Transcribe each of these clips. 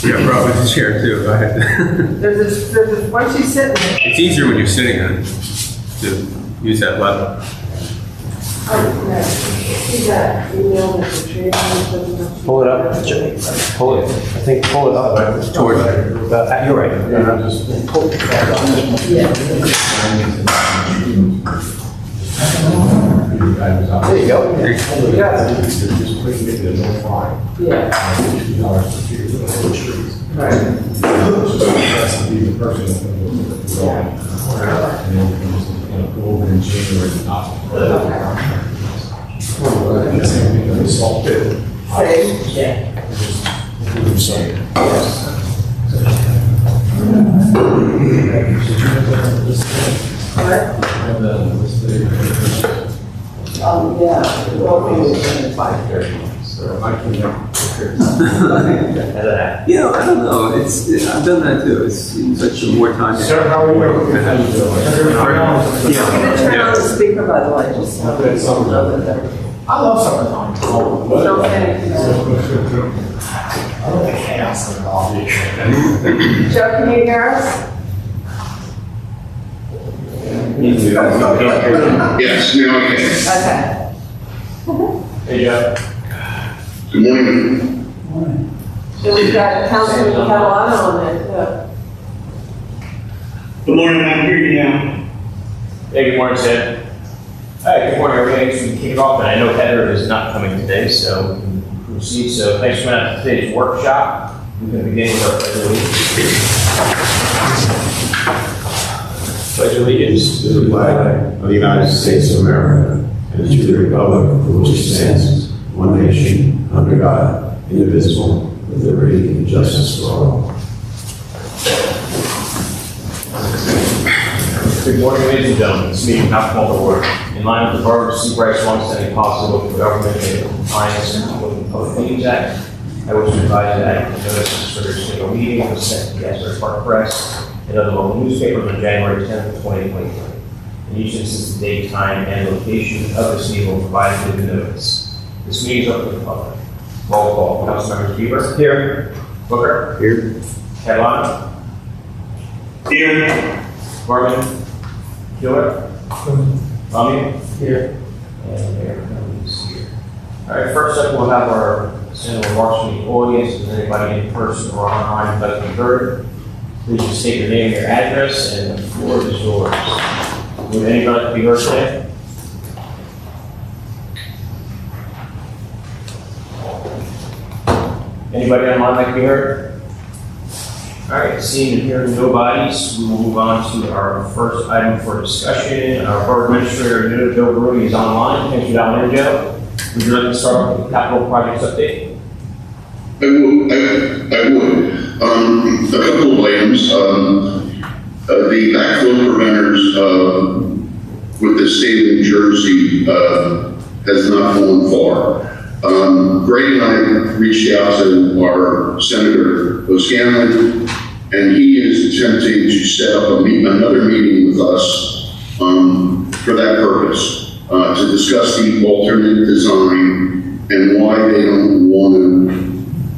Yeah, brought with the chair too. Go ahead. Once you sit in it, It's easier when you're sitting on it to use that level. see that email that the tree. Pull it up. Pull it. I think pull it up. Toward You're right. Pull it There you go. Yeah. Right. Yeah. You know, I don't know. I've done that too. It seems like some more time. Sir, how are you? I'm gonna turn on the speaker, by the way, just so people know that they're. I love summertime. Don't say anything. I don't like chaos at all. Joe, can you hear us? Yes, now okay. Okay. Hey, Jeff. Good morning. So we've got Councilman Catalano on there Good morning, I'm here now. Hey, good morning, Sid. Hey, good morning, everybody. Thanks for kicking it off, and I know Heather is not coming today, so we can proceed. So thanks for coming out to today's workshop. We can begin with our pledge of allegiance. Pledge of allegiance to the flag of the United States of America and to the republic for which it stands, one nation, under God, indivisible, with liberty and justice for all. Good morning, ladies and gentlemen. This meeting now called to order. In line with the Borough of Seabright's longstanding policy of local government and compliance with the Public Meetings Act, I wish to advise that notices for this single meeting was sent to the Asbury Park Press and other local newspapers on January 10th, 2023. In each instance, the date, time, and location of this meeting will provide with the notice. This meeting is open to the public. Roll call. Councilmembers Bieber. Here. Booker. Here. Catalano. Here. Gorman. Hewitt. Lummy. Here. And Mayor Cummings here. All right, first up, we'll have our general remarks from the audience. If there's anybody in person or online who'd like to be heard, please just state your name and your address, and the floor is yours. Would anybody like to be heard today? Anybody online like to be heard? All right, seeing and hearing nobody, so we will move on to our first item for discussion. Our Borough Administrator, Joe Bruni, is online. Thanks for dialing in, Joe. Would you like to start with the capital projects update? I would. A couple of items. The backflow preventers with the state of New Jersey has not gone far. Greg and I reached out to our Senator O'Scanlan, and he is attempting to set up another meeting with us for that purpose, to discuss the alternate design and why they don't want to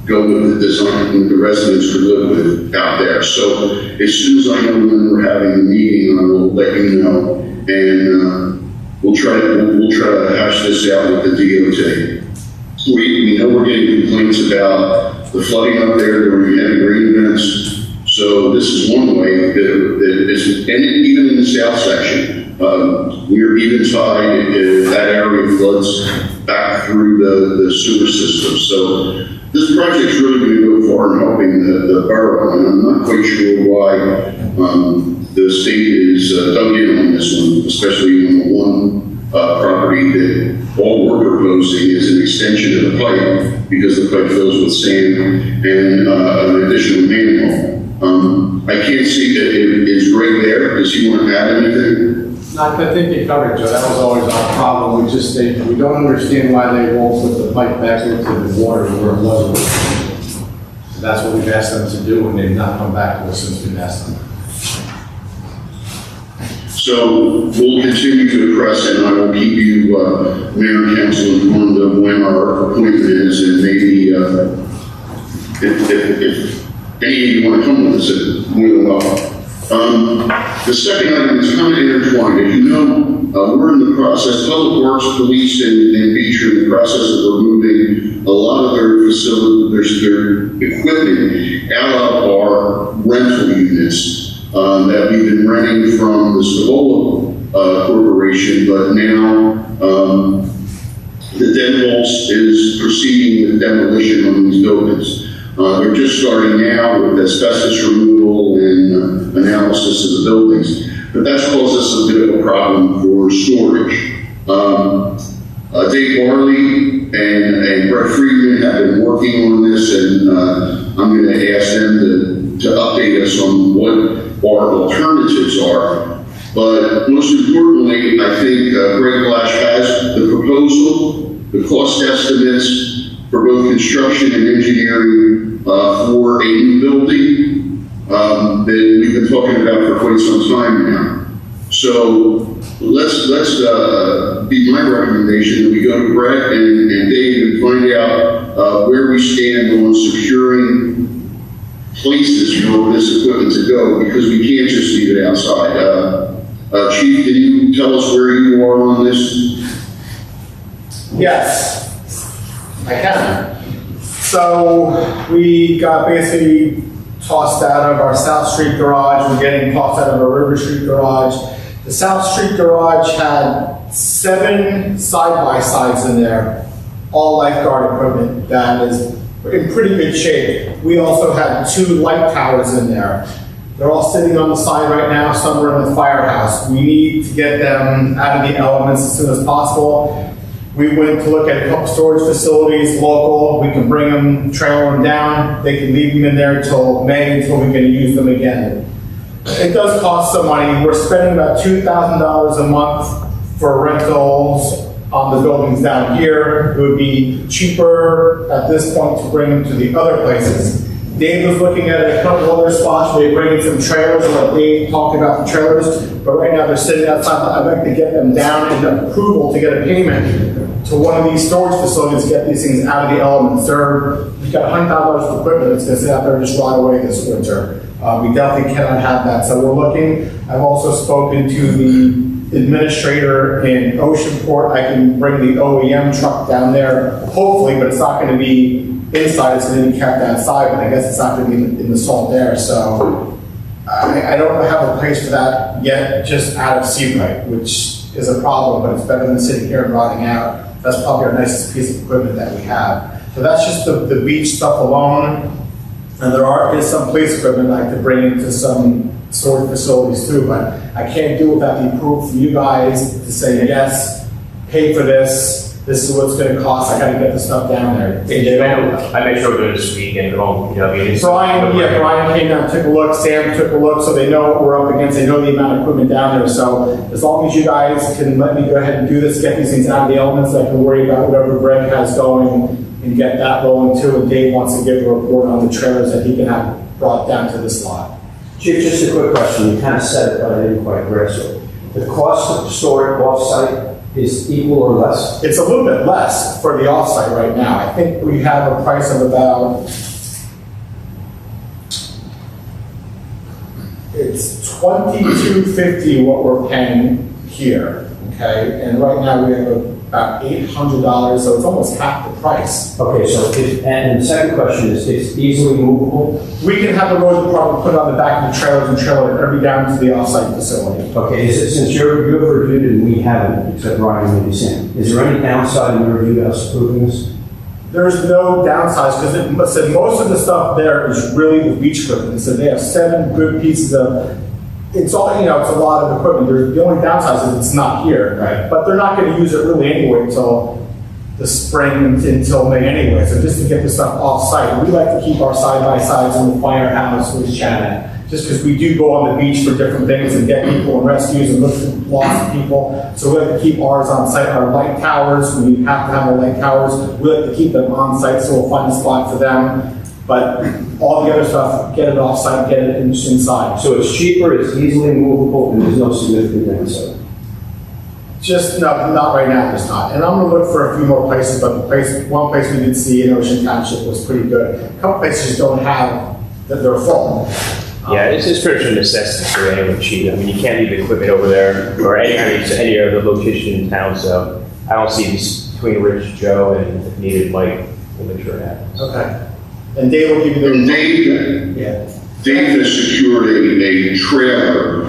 go with the design the residents could live with out there. So as soon as I know when we're having a meeting, I will let you know, and we'll try to hash this out with the DOT. We know we're getting complaints about the flooding up there during heavy rain events. So this is one way that is, and even in the south section, we're even tied if that area floods back through the sewer system. So this project's really going to go far in helping the borough, and I'm not quite sure why the state is dug in on this one, especially on the one property that all we're proposing is an extension of the pipe because the pipe fills with sand and an additional manhole. I can't see that is Greg there. Does he want to add anything? I think they covered it, Joe. That was always our problem. We don't understand why they won't put the pipe back into the water where it was. So that's what we've asked them to do, and they've not come back to us since we've asked them. So we'll continue to press, and I will keep you, Mayor and Council, informed of when our appointment is, and maybe if any of you want to come with us, it's more than welcome. The second item is kind of intertwined. As you know, we're in the process, Public Works, Police, and Beach are in the process of removing a lot of their facilities, their equipment out of our rental units that we've been renting from the Stavola Corporation, but now the Denholz is proceeding with demolition on these buildings. They're just starting now with asbestos removal and analysis of the buildings. But that's caused us a bit of a problem for storage. Dave Barley and Brett Friedman have been working on this, and I'm going to ask them to update us on what our alternatives are. But most importantly, I think Greg Blash has the proposal, the cost estimates for both construction and engineering for a new building that we've been talking about for quite some time now. So let's be my recommendation that we go to Brett and Dave and find out where we stand on securing places for this equipment to go, because we can't just leave it outside. Chief, can you tell us where you are on this? Yes, I can. So we got basically tossed out of our South Street garage. We're getting tossed out of our River Street garage. The South Street garage had 7 side-by-sides in there, all lifeguard equipment that is in pretty good shape. We also had 2 light towers in there. They're all sitting on the side right now, somewhere in the firehouse. We need to get them out of the elements as soon as possible. We went to look at a couple storage facilities, local. We can bring them, trailer them down. They can leave them in there until May, until we can use them again. It does cost some money. We're spending about $2,000 a month for rentals on the buildings down here. It would be cheaper at this point to bring them to the other places. Dave was looking at a couple other spots where they bring in some trailers, like Dave talked about the trailers, but right now they're sitting outside. I'd like to get them down and approval to get a payment to one of these storage facilities to get these things out of the elements. We've got $100,000 of equipment that's going to sit out there and just rot away this winter. We definitely cannot have that, so we're looking. I've also spoken to the administrator in Oceanport. I can bring the OEM truck down there, hopefully, but it's not going to be inside, it's going to be kept outside, but I guess it's not going to be in the salt air. So I don't have a place for that yet, just out of Seabright, which is a problem, but it's better than sitting here and rotting out. That's probably our nicest piece of equipment that we have. So that's just the beach stuff alone. And there is some police equipment I could bring into some storage facilities too, but I can't do it without the approval from you guys to say, yes, pay for this. This is what it's going to cost. I got to get the stuff down there. I made sure to this week and Brian came down, took a look. Sam took a look, so they know what we're up against. They know the amount of equipment down there. So as long as you guys can let me go ahead and do this, get these things out of the elements, I can worry about whatever Greg has going and get that rolling too. And Dave wants to give a report on the trailers that he can have brought down to this lot. Chief, just a quick question. You kind of said it, but I didn't quite grasp it. The cost to store it off-site is equal or less? It's a little bit less for the off-site right now. I think we have a price of about, it's $22.50 what we're paying here, okay? And right now we have about $800, so it's almost half the price. Okay, so and the second question is, it's easily movable? We can have the road department put it on the back of the trailers and trailer it every down to the off-site facility. Okay, since you've reviewed it and we haven't, except Ryan and maybe Sam, is there any downside in your review of us approving this? There's no downsides because most of the stuff there is really the beach equipment. So they have 7 good pieces of, it's all, it's a lot of equipment. The only downside is it's not here. Right. But they're not going to use it really anyway until the spring, until May anyway. So just to get this stuff off-site, we like to keep our side-by-sides in the firehouse with Shannon. Just because we do go on the beach for different things and get people and rescues and look for lost people. So we like to keep ours on site. Our light towers, when we have to have our light towers, we like to keep them on site, so we'll find a spot for them. But all the other stuff, get it off site, get it inside. So it's cheaper, it's easily movable, and there's no significant downside? Just not right now, there's not. And I'm gonna look for a few more places, but one place we did see in Ocean Township was pretty good. A couple places just don't have that they're full. Yeah, it's pretty much a necessity for anyone cheap. I mean, you can't leave the equipment over there or any other location in town, so I don't see this between Rich, Joe, and if needed, Mike, we'll make sure it happens. Okay. And Dave will give you And the, Dave, yeah. Dave has secured a trailer.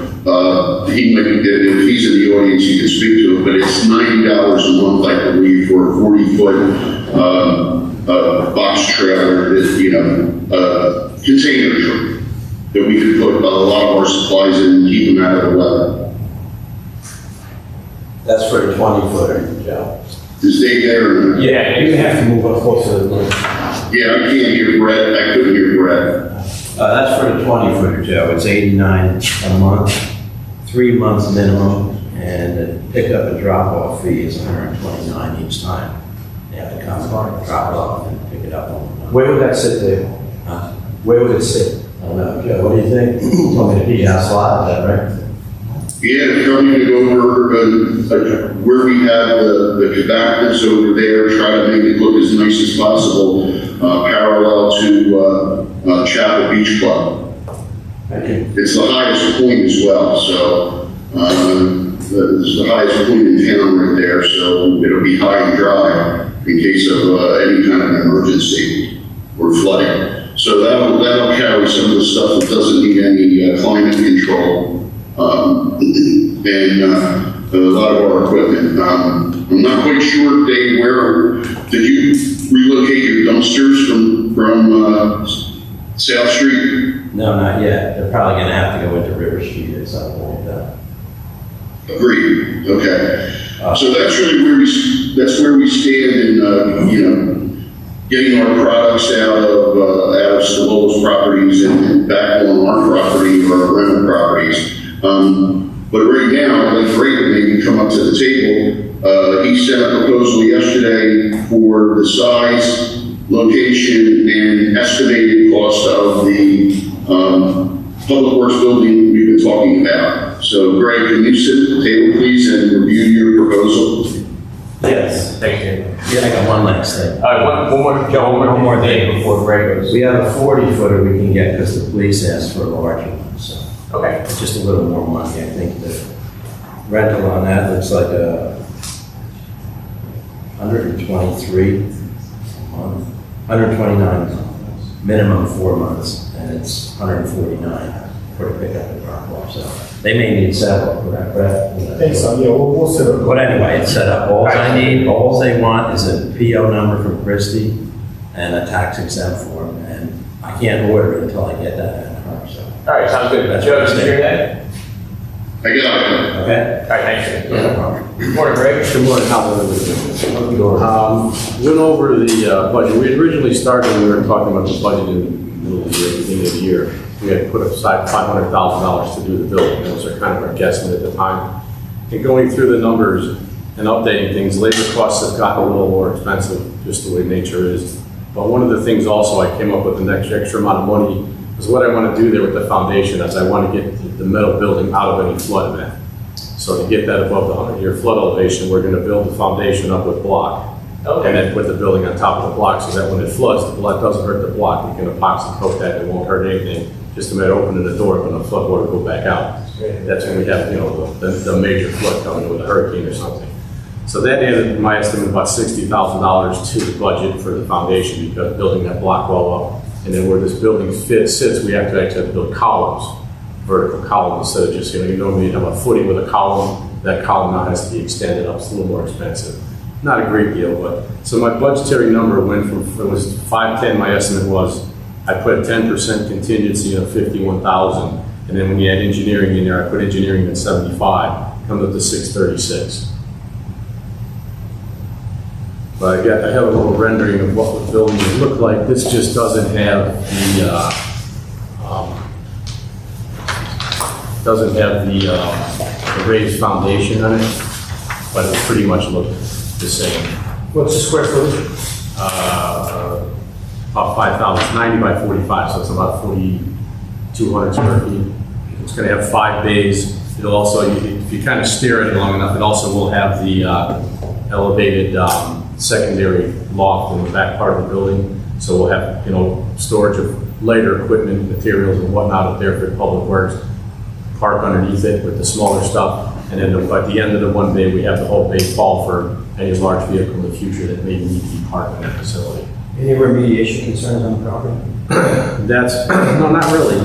He might be, if he's in the audience, he can speak to it, but it's $90 a month, I believe, for a 40-foot box trailer, container trailer that we could put a lot of our supplies in and keep them out of the weather. That's for a 20-footer, Joe. Is Dave there? Yeah, You have to move up closer to the mic. Yeah, I can't hear Brett. I couldn't hear Brett. That's for the 20-footer, Joe. It's $89 a month, 3 months minimum, and the pickup and drop-off fee is $129 each time. You have to come, drop it off, and pick it up. Where would that sit, Dave? Huh? Where would it sit? I don't know, Joe, what do you think? You told me to be house lot, is that right? Yeah, coming to go over where we have the cabinets over there, try to make it look as nice as possible, parallel to Chapel Beach Club. Thank you. It's the highest point as well, so it's the highest point in town right there, so it'll be high and dry in case of any kind of emergency or flooding. So that'll carry some of the stuff that doesn't need any climate control. And a lot of our equipment. I'm not quite sure, Dave, where did you relocate your dumpsters from South Street? No, not yet. They're probably gonna have to go into River Street at some point, Agreed. Okay. So that's really where we stand in getting our products out of Stolola's properties and back on our property or our rental properties. But right now, I'd like Ray to maybe come up to the table. He sent a proposal yesterday for the size, location, and estimated cost of the public works building we've been talking about. So Greg, can you sit at the table, please, and review your proposal? Yes. Thanks, Dave. Yeah, I got one last thing. All right, one more, Joe, one more thing before Greg goes. We have a 40-footer we can get because the police asked for a larger one, so. Okay. It's just a little more money, I think. The rental on that looks like a 123 a month, 129 minimum 4 months, and it's 149 for the pickup and drop off. So they may need several, correct, Brett? I think so, yeah, we'll sit up. But anyway, it's set up. All I need, all they want is a PO number from Christie and a tax exempt form, and I can't order it until I get that in her, so. All right, sounds good. Joe, did you hear that? I got it. Okay? All right, thanks, Dave. Yeah, no problem. Good morning, Greg. Good morning, how are you? Went over the budget. We had originally started, we were talking about the budget in the middle of the year, beginning of the year. We had put aside $500,000 to do the building. That was kind of our guesstimate at the time. And going through the numbers and updating things, labor costs have gotten a little more expensive, just the way nature is. But one of the things also I came up with an extra amount of money is what I want to do there with the foundation is I want to get the metal building out of any flood event. So to get that above the 100-year flood elevation, we're going to build the foundation up with block. Okay. And then put the building on top of the block so that when it floods, the blood doesn't hurt the block. You can epoxy coat that, it won't hurt anything. Just a matter of opening the door when the flood water go back out. That's when we have, the major flood coming with a hurricane or something. So that added, my estimate, about $60,000 to the budget for the foundation because building that block wall up. And then where this building sits, we have to actually build columns, vertical columns, instead of just, you normally have a footing with a column. That column now has to be extended up. It's a little more expensive. Not a great deal, but, so my budgetary number went from, it was 510, my estimate was, I put a 10% contingency of 51,000. And then when you add engineering in there, I put engineering at 75, comes up to 636. But I have a little rendering of what the building would look like. This just doesn't have the raised foundation on it, but it pretty much looked the same. What's the square footage? About 5,000, 90 by 45, so it's about 4,200 square feet. It's going to have 5 bays. It'll also, if you kind of stare at it long enough, it also will have the elevated secondary loft in the back part of the building. So we'll have, storage of lighter equipment, materials and whatnot up there for public works, park underneath it with the smaller stuff. And then at the end of the one bay, we have the whole bay fall for any large vehicle in the future that may need to be parked in that facility. Any remediation concerns on the property? No, not really.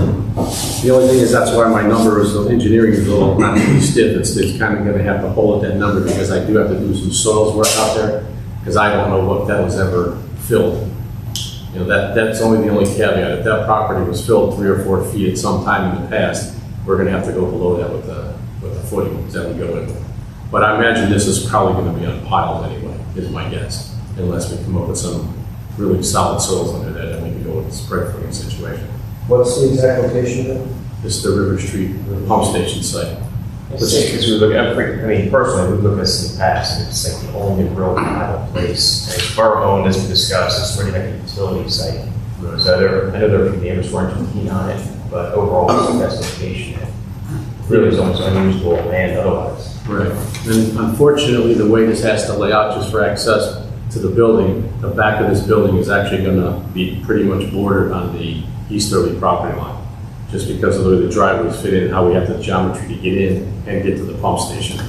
The only thing is that's why my number is, the engineering is a little not too stiff. It's kind of gonna have to hold at that number because I do have to do some soils work out there because I don't know what that was ever filled. That's only the only caveat. If that property was filled 3 or 4 feet at some time in the past, we're gonna have to go below that with the footings that we go in. But I imagine this is probably gonna be on piles anyway, is my guess, unless we come up with some really solid soils under that, and we can go with a spread footing situation. What's the exact location of it? This is the River Street pump station site. Because we look at, personally, we look at this in the past, and it's like the only real viable place. And it's borough owned, as we discussed, it's really like a utility site. So I know there are neighbors weren't keen on it, but overall, it's the best location. It really is almost unusable land otherwise. Right. And unfortunately, the way this has to lay out just for access to the building, the back of this building is actually gonna be pretty much bordered on the easterly property line. Just because of the way the driveways fit in, how we have the geometry to get in and get to the pump station.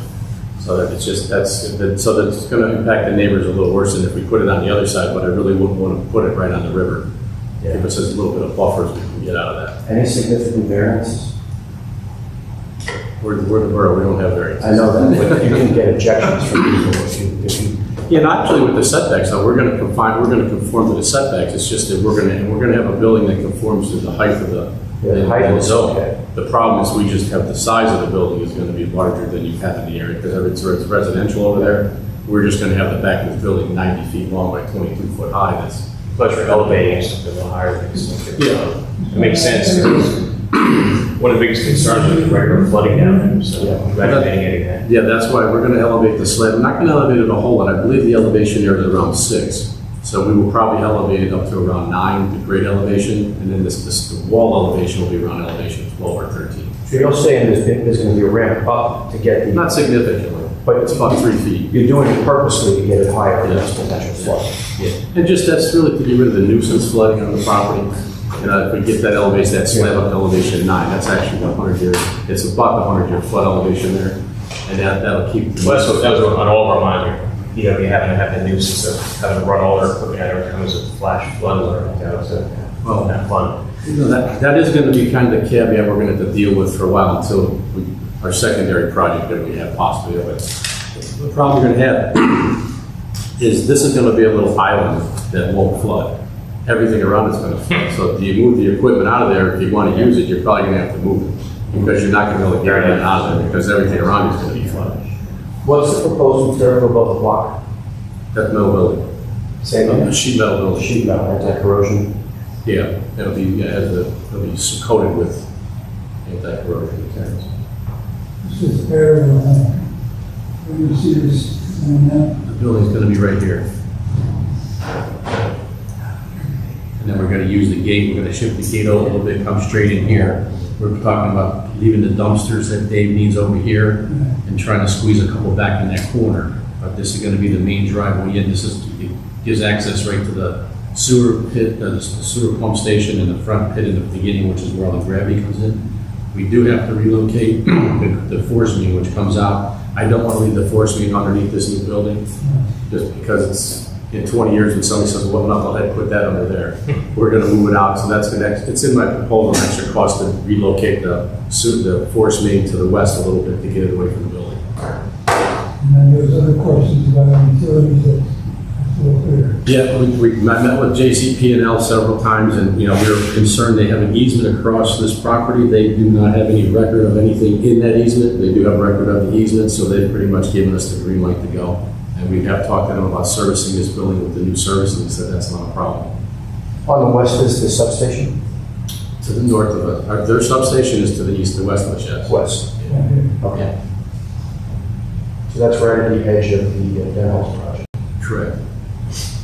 So that it's just, so that's gonna impact the neighbors a little worse than if we put it on the other side, but I really wouldn't wanna put it right on the river. Yeah. Give us a little bit of buffers we can get out of that. Any significant variances? We're the borough, we don't have variances. I know that, but you can get objections from people if you. Yeah, and actually with the setbacks, though, we're gonna conform to the setbacks. It's just that we're gonna have a building that conforms to the height of the height is zone. okay. The problem is we just have the size of the building is gonna be larger than you have in the area, because it's residential over there. We're just gonna have the back of the building 90 feet long by 22 foot high. That's, Plus, you're elevating it something a little higher. yeah. It makes sense. One of the biggest concerns is regular flooding down there, so renovating that. Yeah, that's why we're gonna elevate the slab. I'm not gonna elevate it a whole lot. I believe the elevation there is around 6. So we will probably elevate it up to around 9, the grade elevation, and then the wall elevation will be around elevation 12 or 13. So you're saying there's going to be a ramp up to get the. Not significantly, but it's about 3 feet. You're doing it purposely to get it higher than Yeah. its potential flood. Yeah. And just that's really to get rid of the nuisance flooding on the property. If we get that elevation, that slab up to elevation 9, that's actually 100 year. It's about the 100-year flood elevation there, and that'll keep. Well, that was on all of our minds. You having to have the nuisance of having to run all their equipment out every time there's a flash flood or anything. So, Well, not fun. that is going to be kind of the caveat we're going to have to deal with for a while until our secondary project that we have possibly. But the problem we're going to have is this is going to be a little island that won't flood. Everything around it's going to flood. So if you move the equipment out of there, if you want to use it, you're probably going to have to move it because you're not going to be able to get it out of there because everything around you is going to be flooded. What's the proposed material above the block? That metal building, Same thing? sheet metal building. Sheet metal, anti-corrosion. Yeah, it'll be coated with anti-corrosion materials. This is aerial, where you see this, The building's gonna be right here. And then we're gonna use the gate, we're gonna shift the gate over a little bit, come straight in here. We're talking about leaving the dumpsters that Dave needs over here and trying to squeeze a couple back in that corner. But this is gonna be the main driveway in. It gives access right to the sewer pit, the sewer pump station and the front pit in the beginning, which is where all the gravity comes in. We do have to relocate the force main, which comes out. I don't want to leave the force main underneath this new building, just because it's, in 20 years, when somebody says, well, knucklehead, put that under there. We're gonna move it out, so that's gonna, it's in my proposal, an extra cost to relocate the force main to the west a little bit to get it away from the building. and then there's other questions about utilities that's still clear. Yeah, I met with JCP&L several times, and, we were concerned they have an easement across this property. They do not have any record of anything in that easement. They do have record of the easement, so they've pretty much given us the green light to go. And we have talked to them about servicing this building with the new service, and they said that's not a problem. On the west is the substation? To the north of it, their substation is to the east, the west of the sheds. West. Right here. Okay. So that's right at the edge of the dental project. Correct.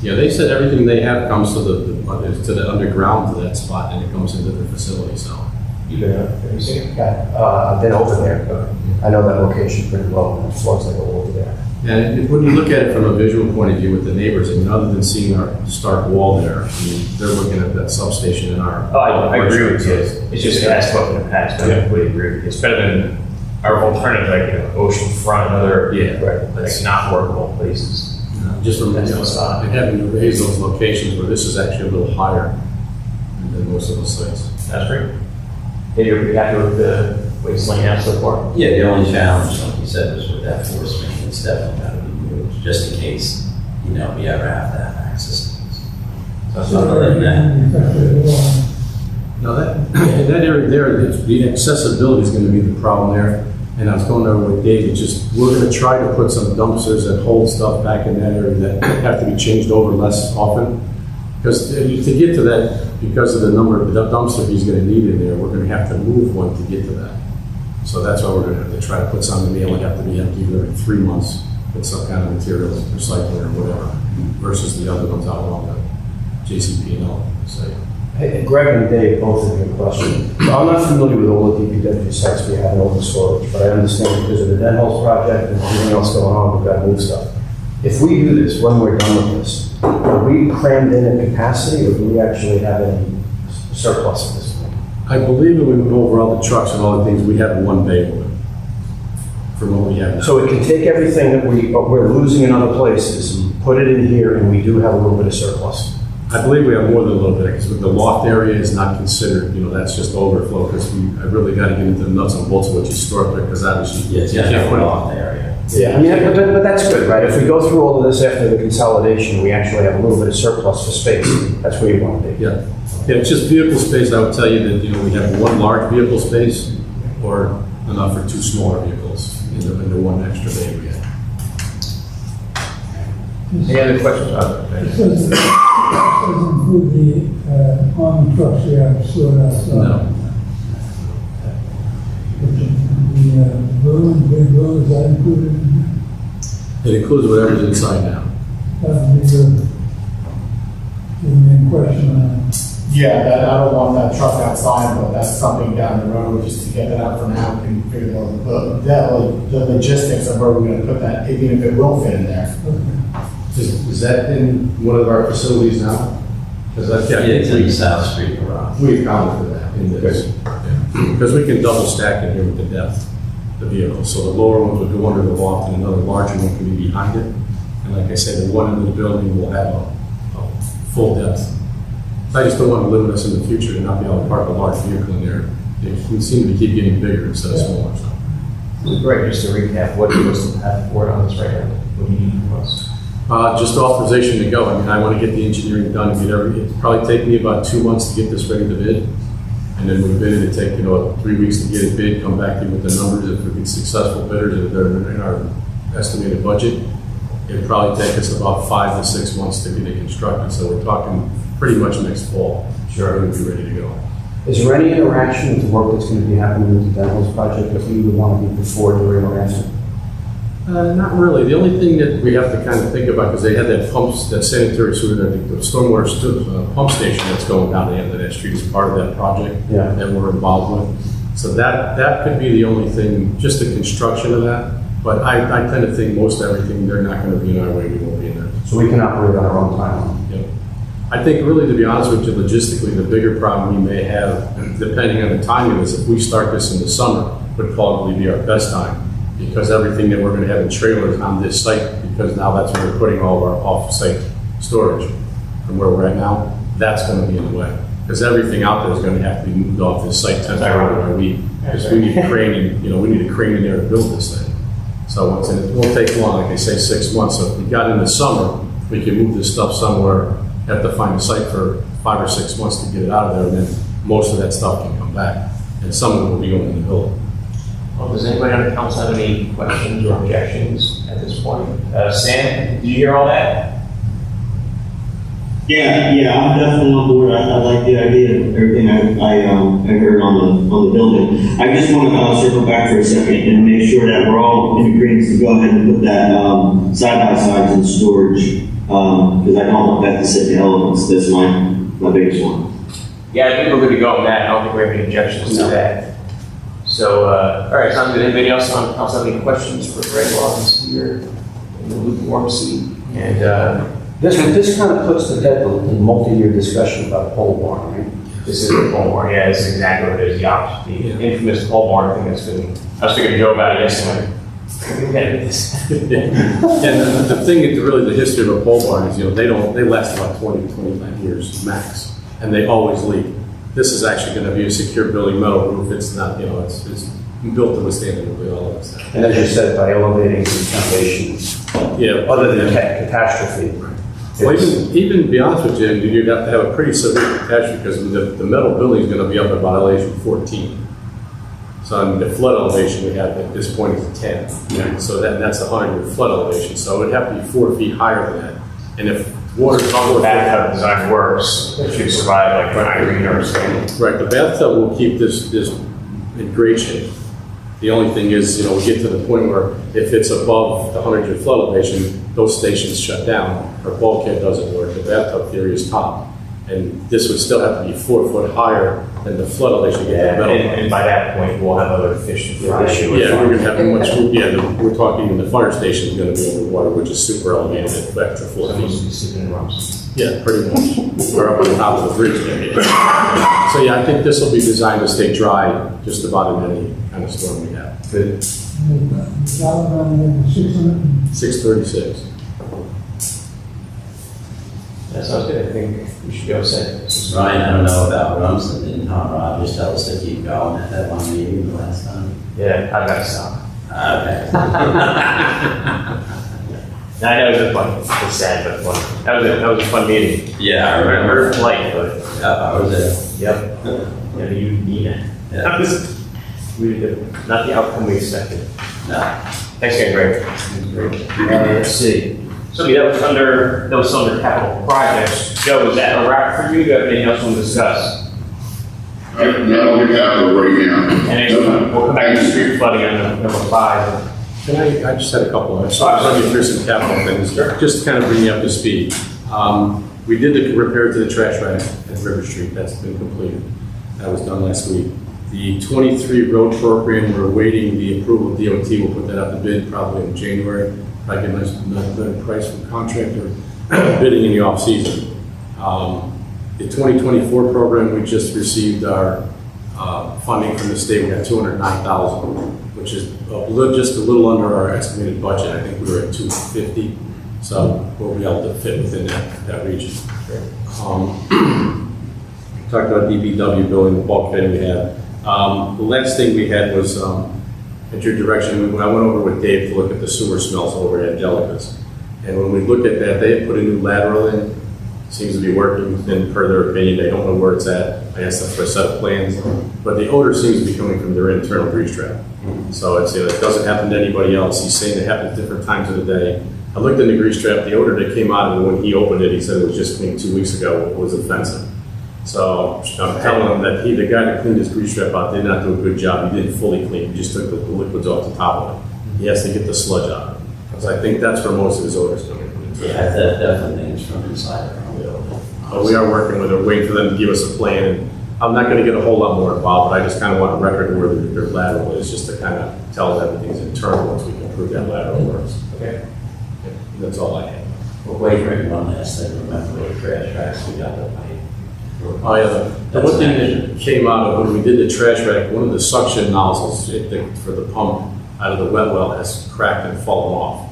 Yeah, they said everything they have comes to the underground to that spot, and it comes into their facility, so. Have you seen it? Yeah, I've been over there, but I know that location pretty well, and it looks like over there. And when you look at it from a visual point of view with the neighbors, I mean, other than seeing our stark wall there, I mean, they're looking at that substation in our. Oh, I agree with you. It's just asked about in the past, but I completely agree with you. It's better than our alternative, like, ocean front and other, like, not workable places. Just from that side, and having to raise those locations where this is actually a little higher than most of those sites. That's great. Did you be happy with the wasteland now so far? Yeah, the only challenge, like you said, was with that force main. It's definitely got to be moved, just in case, we ever have that access. So other than that, Now in that area there, the accessibility is going to be the problem there. And I was going over with David, we're going to try to put some dumpsters that hold stuff back in that area that have to be changed over less often. Because to get to that, because of the number of dumpsters he's going to need in there, we're going to have to move one to get to that. So that's why we're going to have to try to put something, they only have to be empty every 3 months with some kind of material, recycling or whatever, versus the other ones out along the JCP&L site. Hey, Greg and Dave, both of you a question. So I'm not familiar with all the DPW sites we have in open storage, but I understand because of the Den Hulls project and everything else going on, we've got to move stuff. If we do this, when we're done with this, are we crammed in at capacity, or do we actually have any surplus at this point? I believe that when we go over all the trucks and all the things, we have one bay with it, from what we have now. So it can take everything that we're losing in other places and put it in here, and we do have a little bit of surplus. I believe we have more than a little bit, because the loft area is not considered, that's just overflow, because I really got to get into the nuts and bolts of what you store up there, because obviously yeah, it's you got to can't have put a it loft area. Yeah, I mean, but that's good, right? If we go through all of this after the consolidation, we actually have a little bit of surplus for space. That's where you want to be. Yeah, it's just vehicle space. I would tell you that, we have one large vehicle space or enough for 2 smaller vehicles in the one extra bay we have. Any other questions? It doesn't include the army trucks we have stored outside. No. The balloon, big balloon, is that included in It includes whatever's inside now. that? That would be good. The main question on that. Yeah, I don't want that truck outside, but that's something down the road, just to get that out for now, we can figure out the logistics of where we're gonna put that, even if it will fit in there. Is that in one of our facilities now? Because Yeah, it's in the South Street garage. we accounted for that in this. Because we can double stack it here with the depth, the vehicle. So the lower ones would go under the loft and another larger one can be behind it. And like I said, the one in the building will have a full depth. I just don't want to limit us in the future to not be able to park a large vehicle in there. We seem to keep getting bigger instead of smaller. So. Great, just to recap, what do you have for on this right now? What do you need from us? Just authorization to go. I mean, I want to get the engineering done. It'd probably take me about 2 months to get this ready to bid. And then we bid it, it'd take, 3 weeks to get it bid, come back to you with the numbers. If we get successful bidders that are in our estimated budget, it'd probably take us about 5 to 6 months to get it constructed. So we're talking pretty much next fall. Sure, we'll be ready to go. Is there any interaction with the work that's going to be happening with the Den Hulls project that we would want to be before, during, or after? Not really. The only thing that we have to kind of think about, because they had that sanitary sewer, the stormwater pump station that's going down the end of that street is part of that project that we're involved with. So that could be the only thing, just the construction of that. But I tend to think most everything, they're not going to be in our way, we won't be in there. So we can operate on our own timeline. Yep. I think really, to be honest with you, logistically, the bigger problem we may have, depending on the timing, is if we start this in the summer, would probably be our best time. Because everything that we're going to have in trailers on this site, because now that's where we're putting all of our off-site storage from where we're at now, that's going to be in the way. Because everything out there is going to have to be moved off this site temporarily. Because we need a crane, and we need a crane in there to build this thing. So it won't take long, like I say, 6 months. So if we got in the summer, we can move this stuff somewhere, have to find a site for 5 or 6 months to get it out of there, and then most of that stuff can come back. And some of it will be going in the building. Well, does anybody on the council have any questions or objections at this point? Sam, did you hear all that? Yeah, I'm definitely on board. I like the idea of everything I heard on the building. I just want to circle back for a second and make sure that we're all in agreement to go ahead and put that side by sides in storage, because I don't want that to sit the elements. That's my biggest one. Yeah, I think we're good to go on that. I don't think we have any objections to that. So, all right, sounds good. Anybody else on council have any questions for Greg while he's here? the lukewarm seat. And this kind of puts to bed the multi-year discussion about pole barn, right? This is the pole barn, yeah, this is exactly what it is, the infamous pole barn thing that's been, I was thinking to Joe about it yesterday. We gotta get this. And the thing, really, the history of a pole barn is, they last about 20, 25 years max, and they always leak. This is actually going to be a secure building, metal roof. It's not, it's built to withstand all of this. And as you said, by elevating the foundations, other than catastrophe. Well, even to be honest with you, you'd have to have a pretty severe catastrophe because the metal building is going to be up at about elevation 14. So the flood elevation we have at this point is 10. Yeah. So that's the 100-year flood elevation. So it would have to be 4 feet higher than that. And if water's How the bathtub design works, it should survive like an Irene or something. right, the bathtub will keep this in great shape. The only thing is, we get to the point where if it's above the 100-year flood elevation, those stations shut down. Our bulkhead doesn't work. The bathtub theory is top. And this would still have to be 4 foot higher than the flood elevation. And by that point, we'll have other fish to fry. Yeah, we're going to have we're talking the fire station is going to be underwater, which is super elevated at extra 4 feet. Yeah, pretty much. We're up on top of the bridge there. So yeah, I think this will be designed to stay dry just about in any kind of storm we have. Good. 636. That sounds good. I think we should go set. Ryan, I don't know about Rumson, didn't Tom Rogers tell us to keep going at that one meeting the last time? Yeah, I've got to stop. Okay. I know it was fun. It's sad, but fun. That was a fun meeting. Yeah, I remember. Very light, but. Yep, I was there. Yep. Yeah, you need it. Yeah. We did not the outcome we expected. No. Thanks again, Greg. Let's see. So that was under capital projects. Joe, is that a wrap for you? Do you have anything else you want to discuss? Not on the capital right now. And we'll come back to street flooding on number 5. I just had a couple of, so I was running through some capital things, just to kind of bring you up to speed. We did the repair to the trash rack at River Street. That's been completed. That was done last week. The 23 road program, we're awaiting the approval of DOT. We'll put that out to bid probably in January. Probably get a nice better price from the contractor bidding in the off season. The 2024 program, we just received our funding from the state. We got $209,000, which is just a little under our estimated budget. I think we were at $250, so we'll be able to fit within that region. Talked about DPW building, the bulkhead we had. The last thing we had was at your direction, I went over with Dave to look at the sewer smells over at Angelica's. And when we looked at that, they had put a new lateral in. Seems to be working, and per their opinion, they don't know where it's at. I asked them for a set of plans, but the odor seems to be coming from their internal grease trap. So it doesn't happen to anybody else. He's saying it happens at different times of the day. I looked in the grease trap, the odor that came out of it when he opened it, he said it was just cleaned 2 weeks ago, it was offensive. So I'm telling him that the guy that cleaned his grease trap out did not do a good job. He didn't fully clean, he just took the liquids off the top of it. He has to get the sludge out. Because I think that's where most of his odor is coming from. Yeah, that definitely is from inside. We are working with her, waiting for them to give us a plan. And I'm not going to get a whole lot more involved, but I just kind of want a record of where their lateral is, just to kind of tell them everything's internal once we can prove that lateral works. Okay. That's all I have. Well, wait for one last thing. Remember the trash racks we got the pipe. Oh yeah, the one thing that came out of when we did the trash rack, one of the suction nozzles for the pump out of the wet well has cracked and fallen off.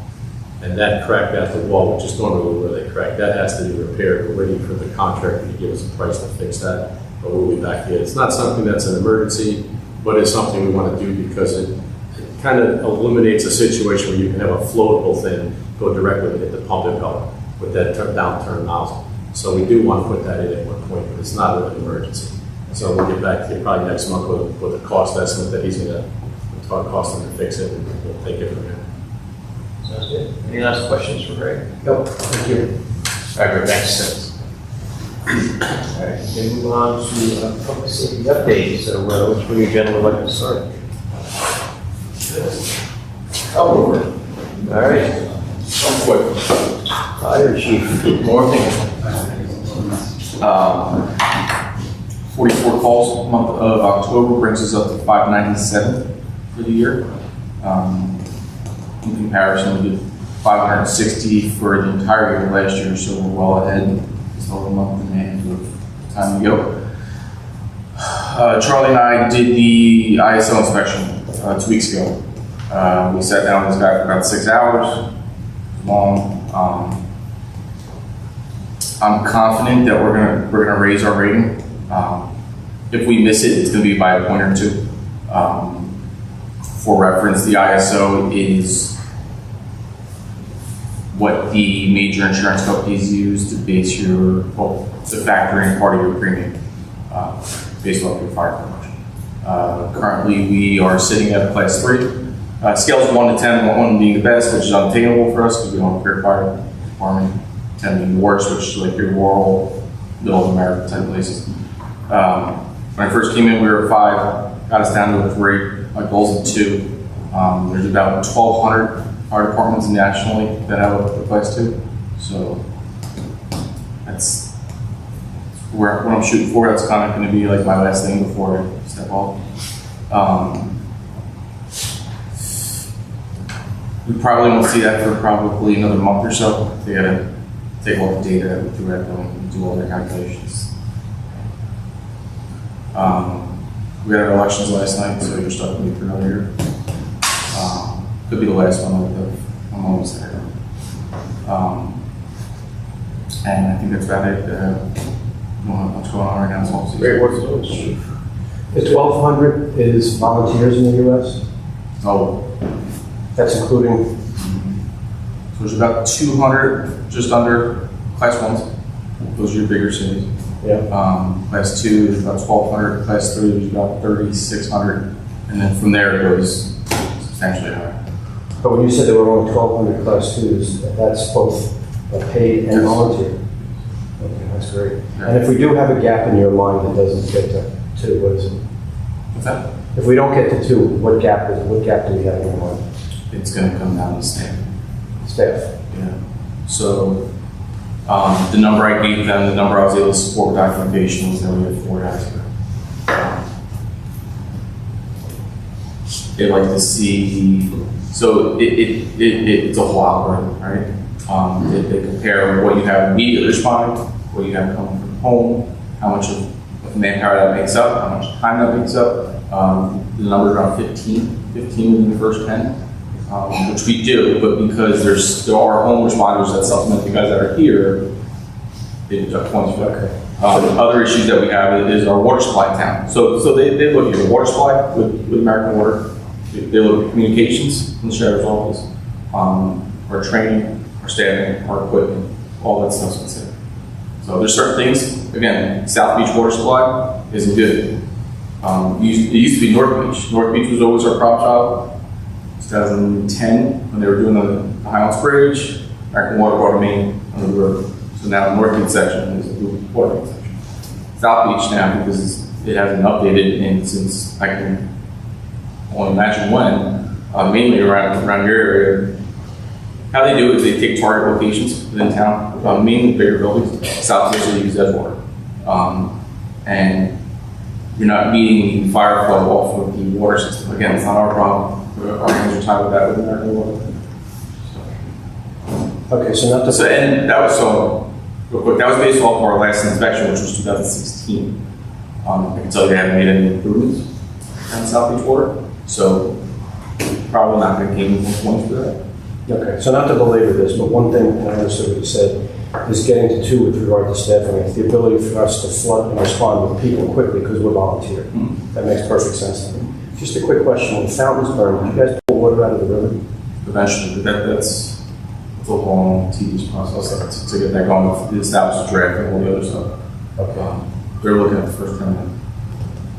And that cracked at the wall, which is normally where they crack, that has to be repaired. We're waiting for the contractor to give us a price to fix that, but we'll be back here. It's not something that's an emergency, but it's something we want to do because it kind of eliminates a situation where you can have a floatable thing go directly and hit the pump impeller with that downturn nozzle. So we do want to put that in at one point, but it's not an emergency. So we'll get back to you probably next month with a cost estimate that he's going to cost him to fix it, and we'll take it from there. Sounds good. Any last questions for Greg? Nope, thank you. All right, Greg, thanks. All right, then move on to public safety update. So which one of you gentlemen would like to start? All right. I'm quick. Fire chief. Morning. 44 calls month of October brings us up to 597 for the year. In comparison, we did 560 for the entire year last year, so we're well ahead. Still a month and a half of time to go. Charlie and I did the ISO inspection 2 weeks ago. We sat down with this guy for about 6 hours long. I'm confident that we're gonna raise our rating. If we miss it, it's gonna be by a point or two. For reference, the ISO is what the major insurance companies use to base to factor in part of your premium based off your fire coverage. Currently, we are sitting at class 3. Scales 1 to 10, 1 being the best, which is unattainable for us because we don't have a fair fire department. 10 being the worst, which is like your rural, middle of America type places. When I first came in, we were at 5, got us down to a 3. My goal's at 2. There's about 1,200 fire departments nationally that have a class 2. So that's what I'm shooting for. That's kind of going to be like my last thing before I step off. We probably won't see that for probably another month or so. They gotta take all the data that we threw at them and do all their calculations. We had our elections last night, so you're stuck with me for another year. Could be the last one I'm almost there. And I think that's about it. We don't have much going on right now. So Great work. The 1,200 is volunteers in the US? Oh. That's including? So there's about 200, just under class 1s. Those are your bigger cities. Yeah. Class 2 is about 1,200. Class 3 is about 3,600. And then from there it goes substantially higher. But when you said there were only 1,200 class 2s, that's both paid and volunteer? Okay, that's great. Yeah. And if we do have a gap in your mind that doesn't get to 2, what is it? What's that? If we don't get to 2, what gap do we have in your mind? It's going to come down to staff. Staff. Yeah. So the number I gave them, the number I was able to support with documentation was that we had 4 guys. They like to see, so it's a whole algorithm, right? They compare what you have immediately responding, what you have coming from home, how much of manpower that makes up, how much time that makes up. The number's around 15 within the first 10, which we do, but because there are home responders that supplement the guys that are here, they deduct points for that. Okay. Other issues that we have is our water supply in town. So they look at your water supply with American Water. They look at communications in the sheriff's office, our training, our staffing, our equipment, all that stuff's considered. So there's certain things, again, South Beach water supply isn't good. It used to be North Beach. North Beach was always our prop child. 2010, when they were doing the Highlands Bridge, American Water brought a main on the river. So now the North Beach section is a water main section. South Beach now, because it hasn't updated and since I can only imagine when, mainly around your area. How they do it is they take target locations within town, mainly bigger buildings. South Beach they use Edgewater. And you're not meeting the fire flow off of the water system. Again, it's not our problem. Our hands are tied with that with American Water. Okay, so not to And that was real quick, that was based off of our last inspection, which was 2016. I can tell you they haven't made any improvements on South Beach Water. So probably not going to gain points for that. Okay, so not to belabor this, but one thing, and I understood what you said, is getting to 2 with regard to staffing. It's the ability for us to flood and respond with people quickly because we're volunteer. That makes perfect sense to me. Just a quick question, when fountains burn, do you guys pull water out of the river? Eventually, but that's a long, tedious process to get that going. The establish a draft and all the other stuff. Okay. They're looking at the first time.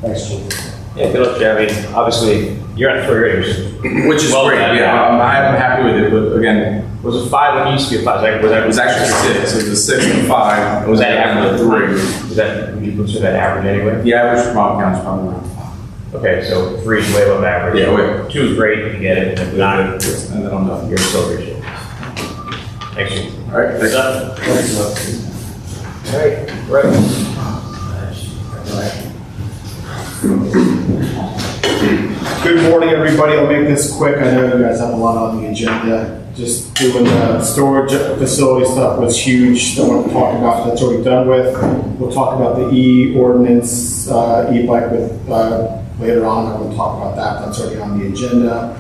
Thanks, Chief. Yeah, good luck, Jay. I mean, obviously, you're at 3 ratings. Which is great, yeah, I'm happy with it, but again, Was it 5 when you used to be a 5? it was actually 6, it was a 6 and 5. Was that average? 3. Was that, would you consider that average anyway? The average for Rock County is probably around 5. Okay, so 3 is way above average. Yeah, wait. 2 is great if you get it, if not, And then I'm done. you're still appreciated. Thanks, Chief. All right, thanks. All right, right. Good morning, everybody. I'll make this quick. I know you guys have a lot on the agenda. just doing the storage facility stuff was huge, that we'll talk about, that's already done with. We'll talk about the e-ordinance, e-bike with, later on, I will talk about that, that's already on the agenda.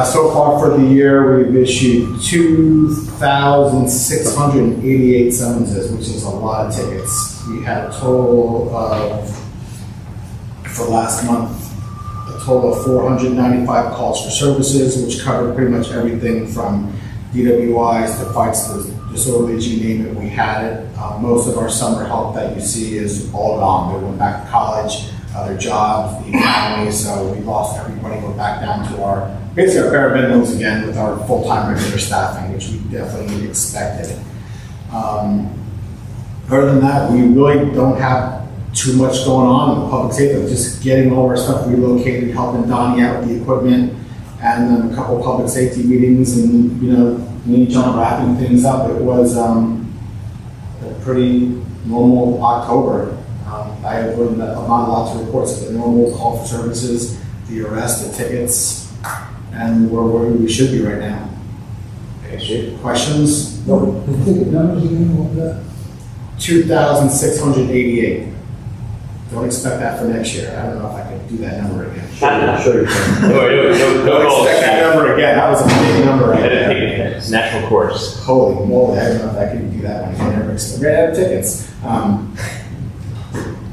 So far for the year, we've issued 2,688 summonses, which is a lot of tickets. We had a total of, for last month, a total of 495 calls for services, which covered pretty much everything from DWIs to fights to disorderlies, you name it, we had it. Most of our summer help that you see is all gone. They went back to college, their jobs, the economy, so we lost everybody. We're back down to our, basically our bare minimums again with our full-time regular staffing, which we definitely expected. Other than that, we really don't have too much going on in the public safety, just getting all our stuff relocated, helping Donnie out with the equipment, and then a couple public safety meetings, and me and John wrapping things up. It was a pretty normal October. I have written not lots of reports of the normal call for services, the arrest, the tickets, and we're where we should be right now. Questions? No. The ticket numbers again, what was that? 2,688. Don't expect that for next year. I don't know if I can do that number again. I'm sure you can. Don't expect that number again. That was a big number right there. It's natural course. Holy moly, I don't know if I can do that one. I never expect. We're gonna have tickets.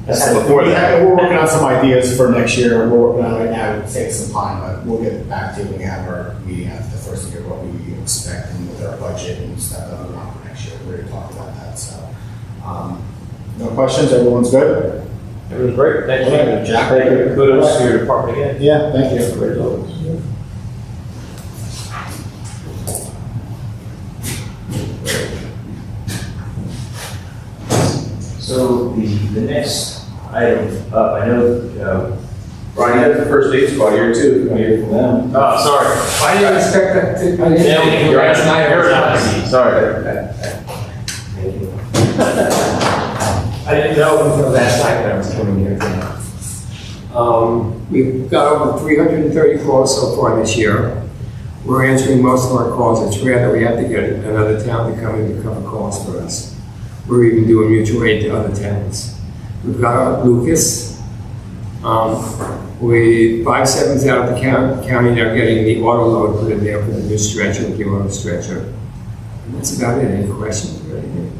Before that. We're working on some ideas for next year. We're working on it right now. It takes some time, but we'll get back to it when we have our meeting after the first year, what we expect and with our budget and stuff that we want for next year. We're going to talk about that. So, no questions? Everyone's good? Everyone's great. Thank you. Jack. Thank you. Kudos to your department again. Yeah, thank you. So the next item up, I know, Brian, you have the first aid squad here too, if you want to hear from them. oh, sorry. I didn't expect that to. I didn't Yeah, think you're last night. You're not. Sorry. I didn't know until last night that I was coming here tonight. We've got over 330 calls so far this year. We're answering most of our calls. It's rare that we have to get another town to come in to cover calls for us. We're even doing mutual aid to other towns. We've got Lucas. 5/7 out of the county now getting the auto load put in there for the new stretcher, the auto stretcher. And that's about it. Any questions or anything?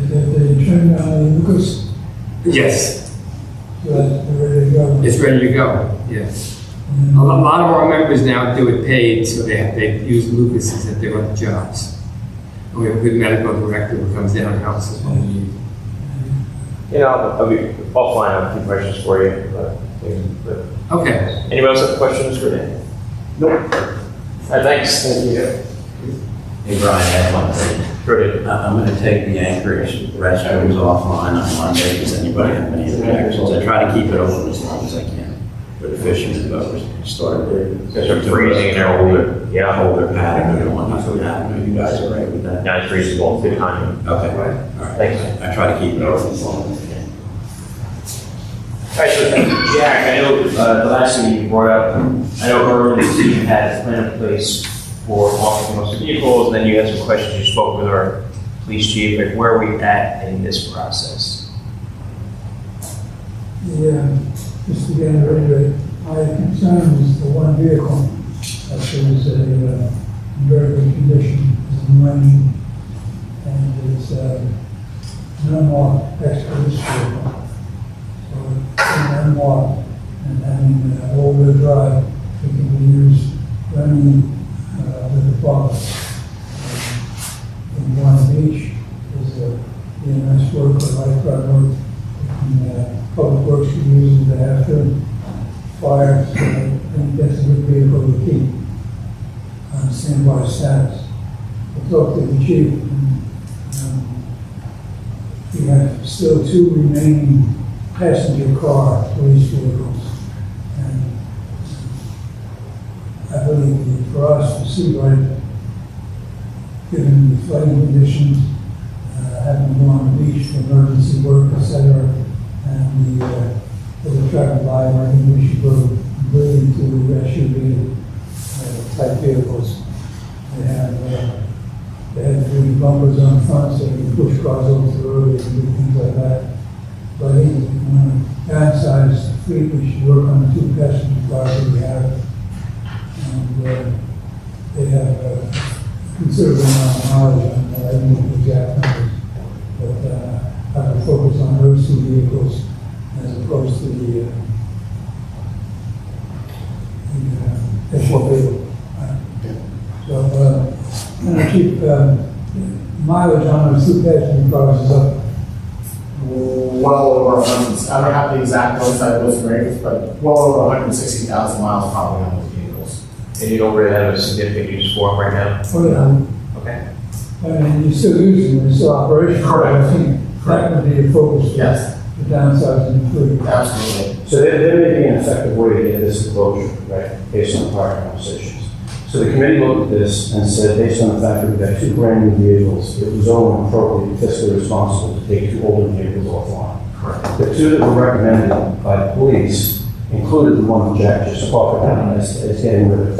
They turned on Lucas, Yes, so that's ready to go. it's ready to go. Yes. A lot of our members now do it paid, so they use Lucas's at their other jobs. And we have a good medical director who comes down and helps us when we need. I'll be offline. I have a few questions for you. But Okay. anybody else have questions for Dan? Nope. All right, thanks. Thank you. Hey, Brian, I have one thing. Good. I'm going to take the Anchorage restrooms offline on Monday. Does anybody have any objections? I try to keep it open as long as I can. For the fishermen, but we started. Guys are freezing and they're older. Yeah. Hold their padding, we don't want nothing to happen. You guys are right with that? Yeah, it's reasonable. Good timing. Okay, all right. Thanks. I try to keep it open as long as I can. All right, so Jack, I know the last thing you brought up, I know earlier this year you had a plan in place for off-road most vehicles, and then you had some questions. You spoke with our police chief. Like, where are we at in this process? Yeah, just to get ready, my concern is the one vehicle that was in very good condition, is running, and it's no more expedition vehicle. So it's unmarked, and having all-wheel drive, it can be used running with the father. In Long Beach, there's a EMS work or lifeguard work, and Public Works can use it after fire, so I think that's a good vehicle to keep on standby status. I talked to the chief, and we have still 2 remaining passenger car police vehicles. And I believe that for us to see right, given the flooding conditions, having gone on the beach for emergency work, etc., and the traffic light, I think we should go completely to SUV fleet, we should work on the 2 passenger cars that we have. And they have considerable amount of knowledge on that. I don't know the exact numbers, but I would focus on those 2 vehicles as opposed to the SUV. So, and I keep mileage on those 2 passenger cars is up. Well over 100, I don't have the exact notes, I was great, but well over 160,000 miles probably on those vehicles. And you don't really have a significant use for them right now? Oh, yeah. Okay. And you're still using them, it's still operational. Correct. I think that would be a focus. Yes. The downsizing the fleet. Absolutely. So there may be an effective way to get this closure, right, based on prior conversations. So the committee looked at this and said, based on the fact that we've got 2 brand new vehicles, it was only appropriate, fiscally responsible to take 2 older vehicles offline. Correct. The 2 that were recommended by the police included the one that Jack just talked about as getting rid of.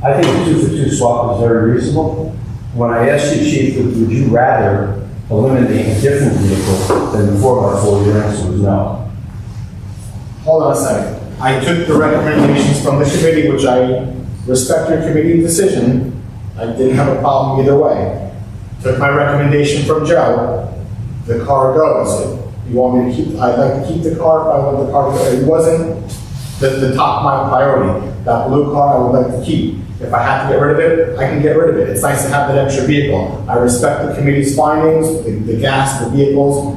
I think a 2-for-2 swap is very reasonable. When I asked you, Chief, would you rather eliminate a different vehicle than the 4x4, your answer was no. Hold on a second. I took the recommendations from the committee, which I respect your committee decision. I didn't have a problem either way. Took my recommendation from Joe. The car goes. You want me to keep, I'd like to keep the car if I want the car to go. It wasn't the top of my priority. That blue car I would like to keep. If I have to get rid of it, I can get rid of it. It's nice to have that extra vehicle. I respect the committee's findings, the gas, the vehicles.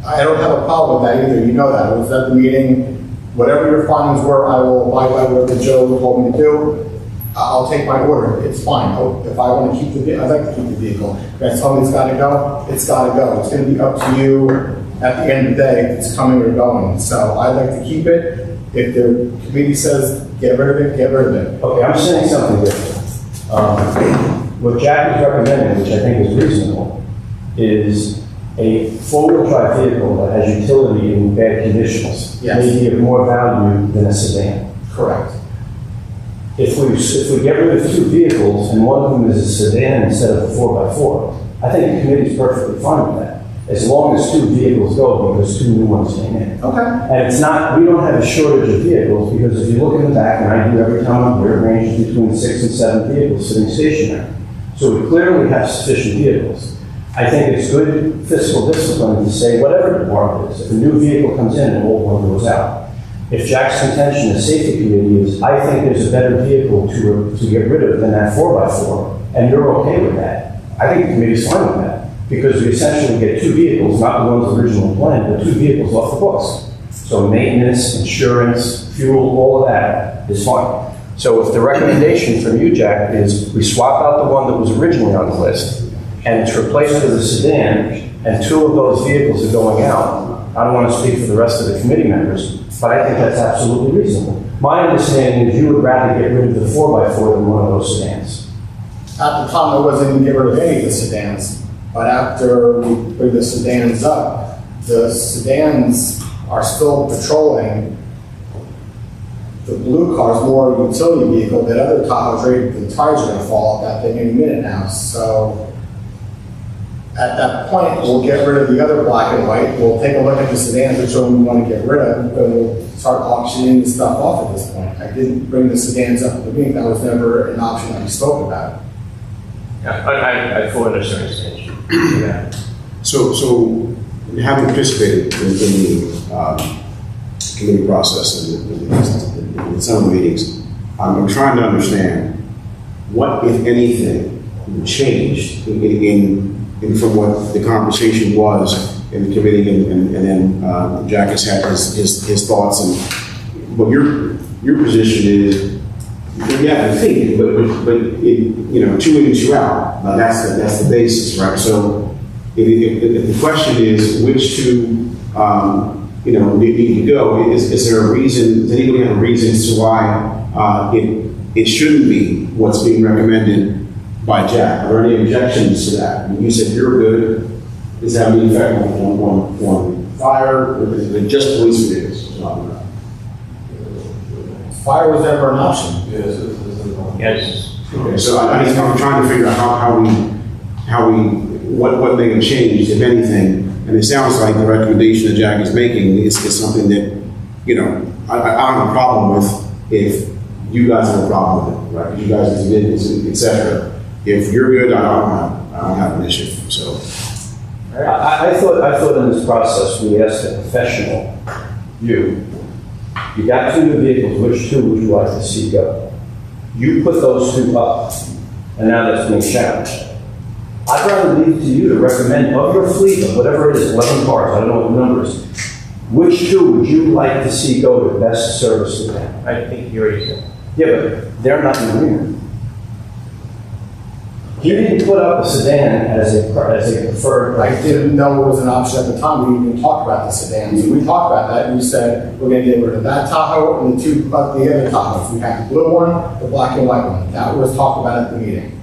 I don't have a problem with that either. You know that. I was at the meeting. Whatever your findings were, I will abide by whatever Joe told me to do. I'll take my order. It's fine. If I want to keep the vehicle, I'd like to keep the vehicle. If that's something that's got to go, it's got to go. It's going to be up to you at the end of the day if it's coming or going. So I'd like to keep it. If the committee says get rid of it, get rid of it. Okay, I'm saying something different. What Jack is recommending, which I think is reasonable, is a four-wheel drive vehicle that has utility in bad conditions. Yes. May be of more value than a sedan. Correct. If we get rid of 2 vehicles and one of them is a sedan instead of a 4x4, I think the committee's perfectly fine with that. As long as 2 vehicles go, because 2 new ones came in. Okay. And it's not, we don't have a shortage of vehicles, because if you look in the back, and I do every time I'm here, it ranges between 6 and 7 vehicles sitting stationary. So we clearly have sufficient vehicles. I think it's good fiscal discipline to say whatever department it is, if a new vehicle comes in, an old one goes out. If Jack's contention as safety committee is, I think there's a better vehicle to get rid of than that 4x4, and you're okay with that, I think the committee's fine with that. Because we essentially get 2 vehicles, not the ones originally planned, but 2 vehicles off the books. So maintenance, insurance, fuel, all of that is fine. So if the recommendation from you, Jack, is we swap out the one that was originally on the list, and it's replaced with a sedan, and 2 of those vehicles are going out, I don't want to speak for the rest of the committee members, but I think that's absolutely reasonable. My understanding is you would rather get rid of the 4x4 than one of those sedans. At the time, I wasn't going to get rid of any of the sedans. But after we bring the sedans up, the sedans are still patrolling. The blue car's more a utility vehicle. That other Tahoe's rated, the tires are going to fall off that thing any minute now. So at that point, we'll get rid of the other black and white. We'll take a look at the sedans, which one we want to get rid of, and we'll start auctioning the stuff off at this point. I didn't bring the sedans up at the meeting. That was never an option that we spoke about. Yeah, I fully understand. Yeah. So having participated in the committee process and in some of the meetings, I'm trying to understand what, if anything, changed in from what the conversation was in the committee, and then Jack has had his thoughts, and what your position is. Yeah, I think, but it, 2 in, 2 out. That's the basis, right? So if the question is which 2, need to go, is there a reason? Does anybody have a reason as to why it shouldn't be what's being recommended by Jack? Are there any objections to that? I mean, you said you're good. Does that have any effect on fire, or is it just police vehicles? Fire was never an option. Yes. Okay, so I'm trying to figure out what may have changed, if anything. And it sounds like the recommendation that Jack is making is something that you know, I don't have a problem with if you guys have a problem with it, right? You guys as business, et cetera. If you're good, I don't have an issue, so. I thought in this process, we asked a professional, you got 2 new vehicles, which 2 would you like to see go? You put those 2 up, and now that's being challenged. I'd rather leave it to you to recommend of your fleet of whatever it is, 11 cars, I don't know what the number is. Which 2 would you like to see go to best service the town? I think you already said. Yeah, but they're not in agreement. You didn't put up a sedan as a preferred. I didn't know it was an option at the time. We didn't even talk about the sedans. We talked about that, and you said, we're gonna get rid of that Tahoe and the other Tahoes. We had the blue one, the black and white one. That was talked about at the meeting,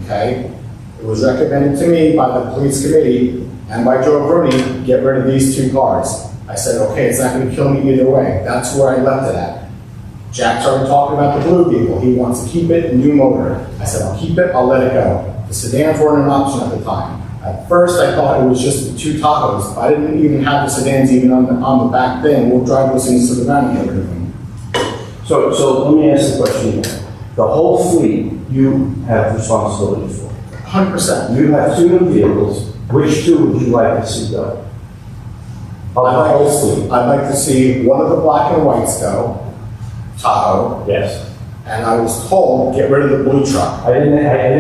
okay? It was recommended to me by the police committee and by Joe Bruni, get rid of these 2 cars. I said, okay, it's not gonna kill me either way. That's where I left it at. Jack started talking about the blue vehicle. He wants to keep it, new motor. I said, I'll keep it, I'll let it go. The sedans weren't an option at the time. At first, I thought it was just the 2 Tahoes. I didn't even have the sedans even on the back thing. We'll drive those things to the ground and get rid of them. So let me ask the question again. The whole fleet you have responsibility for. 100%. You have 2 new vehicles. Which 2 would you like to see go? Of the whole fleet. I'd like to see one of the black and whites go, Tahoe, Yes. and I was told, get rid of the blue truck. I didn't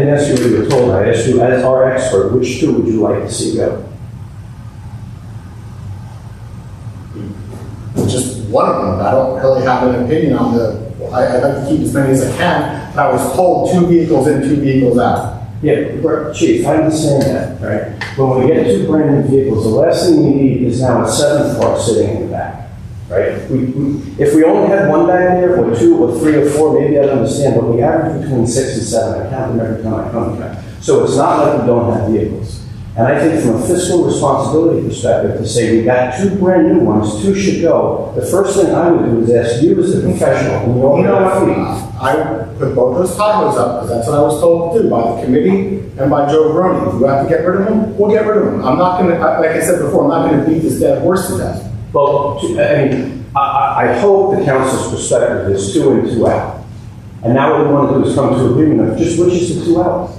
ask you what you were told. I asked you, as our expert, which 2 would you like to see go? Just one of them. I don't really have an opinion on I'd like to keep as many as I can, but I was told 2 vehicles in, 2 vehicles out. Yeah, Chief, I understand that, right? When we get 2 brand new vehicles, the last thing we need is now a 7th car sitting in the back, right? If we only had 1 back there, or 2, or 3, or 4, maybe I'd understand, but we average between 6 and 7. I count them every time I come back. So it's not like we don't have vehicles. And I think from a fiscal responsibility perspective, to say we got 2 brand new ones, 2 should go, the first thing I would do is ask you as the professional, and you all know our fleet. I put both those Tahoes up, because that's what I was told to do by the committee and by Joe Bruni. If we have to get rid of them, we'll get rid of them. I'm not gonna, like I said before, I'm not gonna beat this dead horse to death. Well, I hope the council's perspective is 2 in, 2 out. And now what we want to do is come to agreement of just which is the 2 out.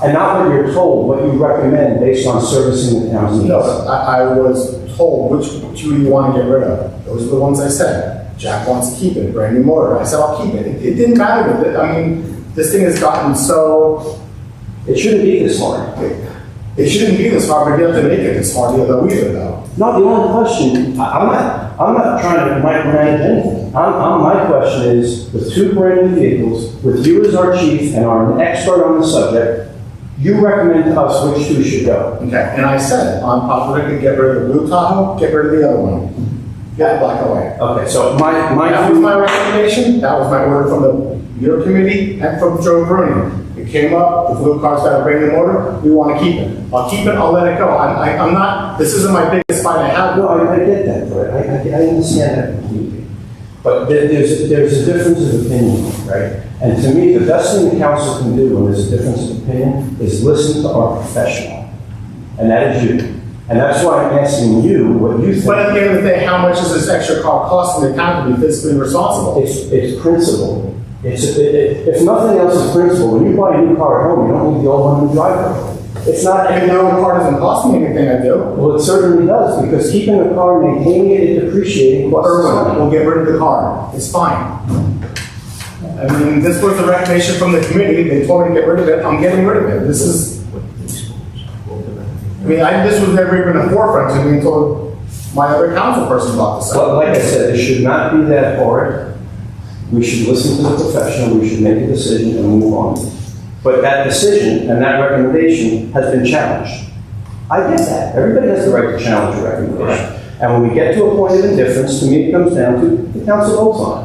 And not what you're told, what you recommend based on servicing the town's needs. No, I was told which 2 do you want to get rid of. Those are the ones I said. Jack wants to keep it, brand new motor. I said, I'll keep it. It didn't matter. I mean, this thing has gotten so... It shouldn't be this hard. It shouldn't be this hard, but you have to make it this hard the other either, though. No, the only question, I'm not trying to micromanage anything. My question is, with 2 brand new vehicles, with you as our chief and our expert on the subject, you recommend to us which 2 should go. Okay, and I said, on popular, to get rid of the blue Tahoe, get rid of the other one. Get black and white. Okay, so That was my recommendation. That was my order from your committee and from Joe Bruni. It came up, the blue car's got a brand new motor, we want to keep it. I'll keep it, I'll let it go. I'm not, this isn't my biggest fight I have. No, I get that, Fred. I understand that completely. But there's a difference of opinion, right? And to me, the best thing the council can do when there's a difference of opinion is listen to our professional. And that is you. And that's why I'm asking you what you think. But at the end of the day, how much is this extra car costing the town to be fiscally responsible? It's principle. If nothing else is principle, when you buy a new car at home, you don't need the old one in the driveway. It's not. And the old car doesn't cost me anything, I do. Well, it certainly does, because keeping a car, maintaining it, and depreciating costs money. We'll get rid of the car. It's fine. I mean, this was the recommendation from the committee. They told me to get rid of it. I'm getting rid of it. This is. I mean, this was never even a forefront to me until my other council person brought this up. Well, like I said, it should not be that hard. We should listen to the professional, we should make a decision and move on. But that decision and that recommendation has been challenged. I get that. Everybody has the right to challenge a recommendation. And when we get to a point of indifference, to me it comes down to the council votes on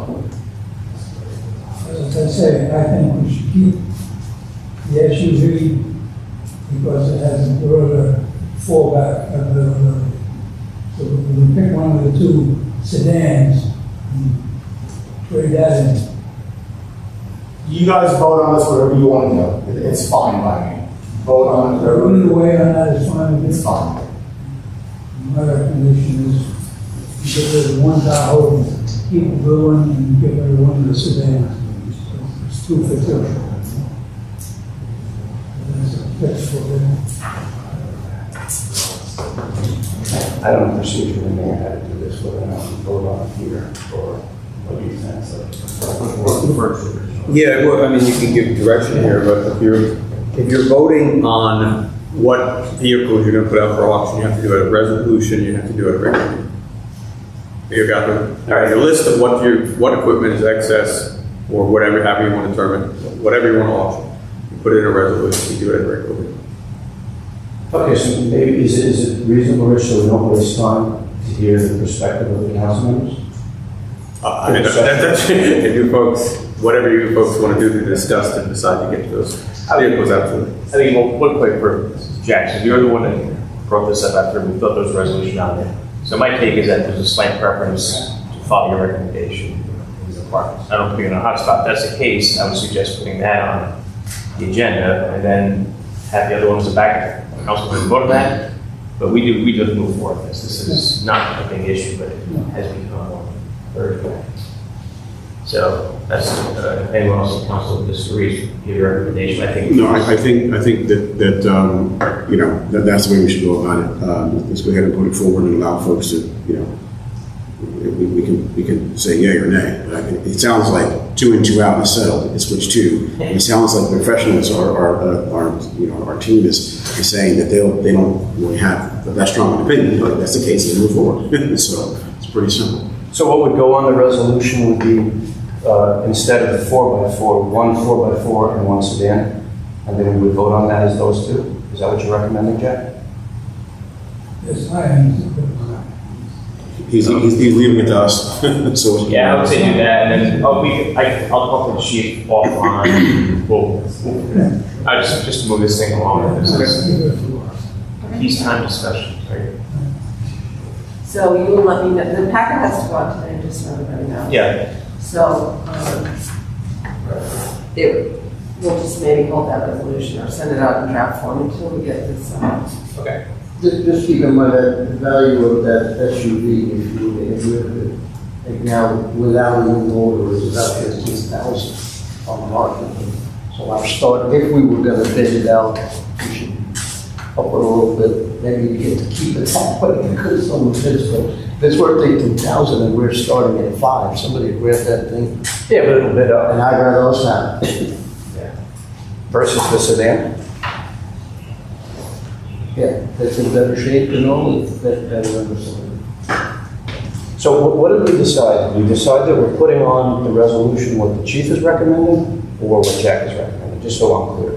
it. As I say, I think we should keep the SUV because it has a broader fallback availability. So we pick one of the 2 sedans and trade that in. You guys vote on this whatever you want to do. It's fine by me. Vote on it. Either way on that is fine with me. It's fine. My recommendation is get rid of one Tahoe, and keep the blue one, and get rid of one of the sedans. It's two for two. That's for them. I don't know procedure in there how to do this, whether or not we vote on it here, or what do you think? Yeah, well, I mean, you can give direction here, but if you're voting on what vehicles you're gonna put out for auction, you have to do a resolution, you have to do a regular. You got it? All right, a list of what equipment is excess, or whatever, however you want to determine, whatever you want to auction. You put it in a resolution, you do it regularly. Okay, so maybe is it reasonable, Rich, so we don't waste time to hear the perspective of the council members? I mean, that's, if you folks, whatever you folks want to do to discuss and decide to get to those vehicles, absolutely. I think one quick for Jackson, you're the one that brought this up after we thought there was a resolution on there. So my take is that there's a slight preference to follow your recommendation in these departments. I don't think in a hotspot that's the case. I would suggest putting that on the agenda and then have the other ones in the back. Council can vote on that, but we do move forward with this. This is not a big issue, but it has become one very big. So that's if anyone else in council disagrees, give your recommendation. I think. No, I think that you know, that's the way we should go about it. Let's go ahead and put it forward and allow folks to, you know, we can say yay or nay. But it sounds like 2 in, 2 out is settled. It's switch 2. And it sounds like the professionals are you know, our team is saying that they don't really have that strong an opinion. But if that's the case, they move forward. So it's pretty simple. So what would go on the resolution would be, instead of 4x4, 1 4x4 and 1 sedan, and then we would vote on that as those two? Is that what you're recommending, Jack? Yes, I am. He's leaving it to us. So Yeah, I would say do that, and then I'll talk to the chief offline. I just to move this thing along. This is peacetime discussion, right? So you will let me know, the packet has to go out today, just so everybody knows. Yeah. So, we'll just maybe hold that resolution or send it out in draft form until we get this, Okay. Just keep in mind that the value of that SUV, if you take now without a new motor, is about 15,000 on the market. So our start, if we were going to bid it out, we should up it a little bit, maybe get to keep it that way because some of it's worth 18,000 and we're starting at 5. Somebody grab that thing. Yeah, but it'll bid up. And I'd rather us have it. Yeah. Versus the sedan? Yeah, that's in better shape than all, it's better than the sedan. So what did we decide? Did we decide that we're putting on the resolution what the chief is recommending or what Jack is recommending, just so I'm clear?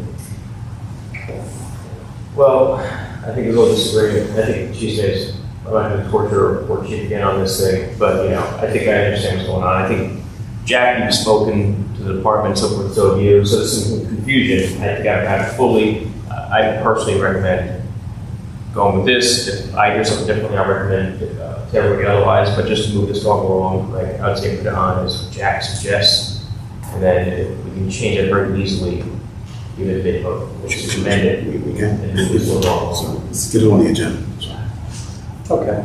Well, I think we'll disagree. I think she says, I'm not going to torture or chief again on this thing, but, you know, I think I understand what's going on. I think, Jack, you've spoken to the department, so forth, so have you, so there's some confusion. I think I've had fully, I personally recommend going with this. If I hear something differently, I recommend to everybody otherwise, but just to move this along, like, I would say put it on as Jack suggests, and then we can change it very easily. Even if they vote, which is amended, we can. and move this along. So let's get it on the agenda. Okay,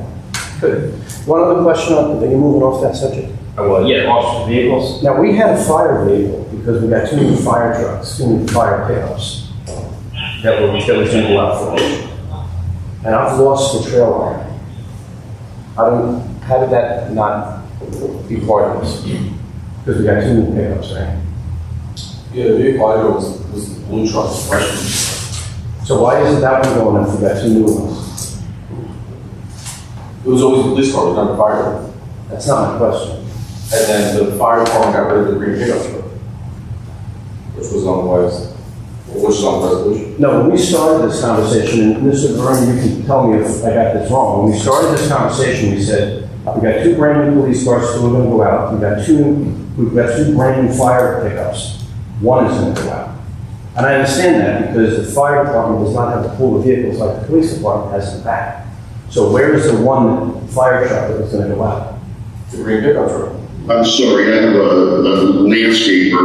good. One other question, are you moving off that subject? Well, yeah, auction vehicles. Now, we had a fire vehicle because we got 2 new fire trucks, 2 new fire pickups that was going to go out for auction. And I've lost the trail line. How did that not be part of this? Because we got 2 new pickups, right? Yeah, the vehicle I know was the blue truck freshman. So why isn't that one going if we got 2 new ones? It was always a police car, it was not a fire truck. That's not my question. And then the fire department got rid of the green pickup truck, which was on the resolution. No, when we started this conversation, and Mr. Vernon, you can tell me if I got this wrong. When we started this conversation, we said, we got 2 brand new police cars still going to go out. We've got 2 brand new fire pickups. 1 is going to go out. And I understand that because the fire department does not have the pool of vehicles like the police department has in the back. So where is the 1 fire truck that is going to go out? The green pickup truck. I'm sorry, I have a landscaper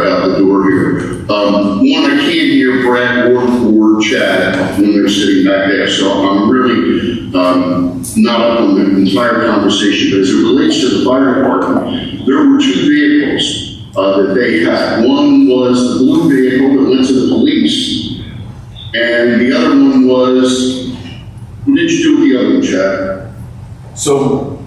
out the door here. One, I can't hear Brad or Chad when they're sitting back there, so I'm really not up on the entire conversation, but as it relates to the fire department, there were 2 vehicles that they had. One was the blue vehicle that went to the police, and the other one was, what did you do with the other one, Chad? So,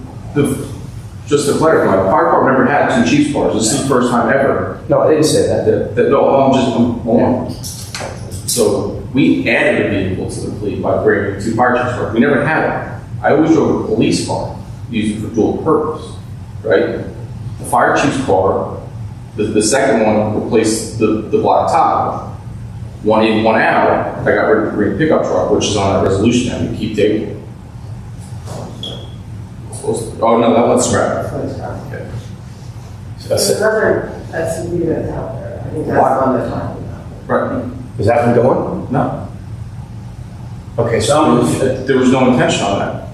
just to clarify, the fire department never had 2 chief's cars. This is the first time ever. No, I didn't say that. No, hold on. So, we added a vehicle to the fleet by bringing 2 fire chief's cars. We never had it. I always drove a police car, used it for dual purpose, right? The fire chief's car, the second one replaced the black top. One in, one out, I got rid of the green pickup truck, which is on that resolution that we keep taking. Oh, no, that one's scrapped. Okay. There's another SUV that's out there. I think that's the one they're talking about. Right. Is that one going? No. Okay, so There was no intention on that.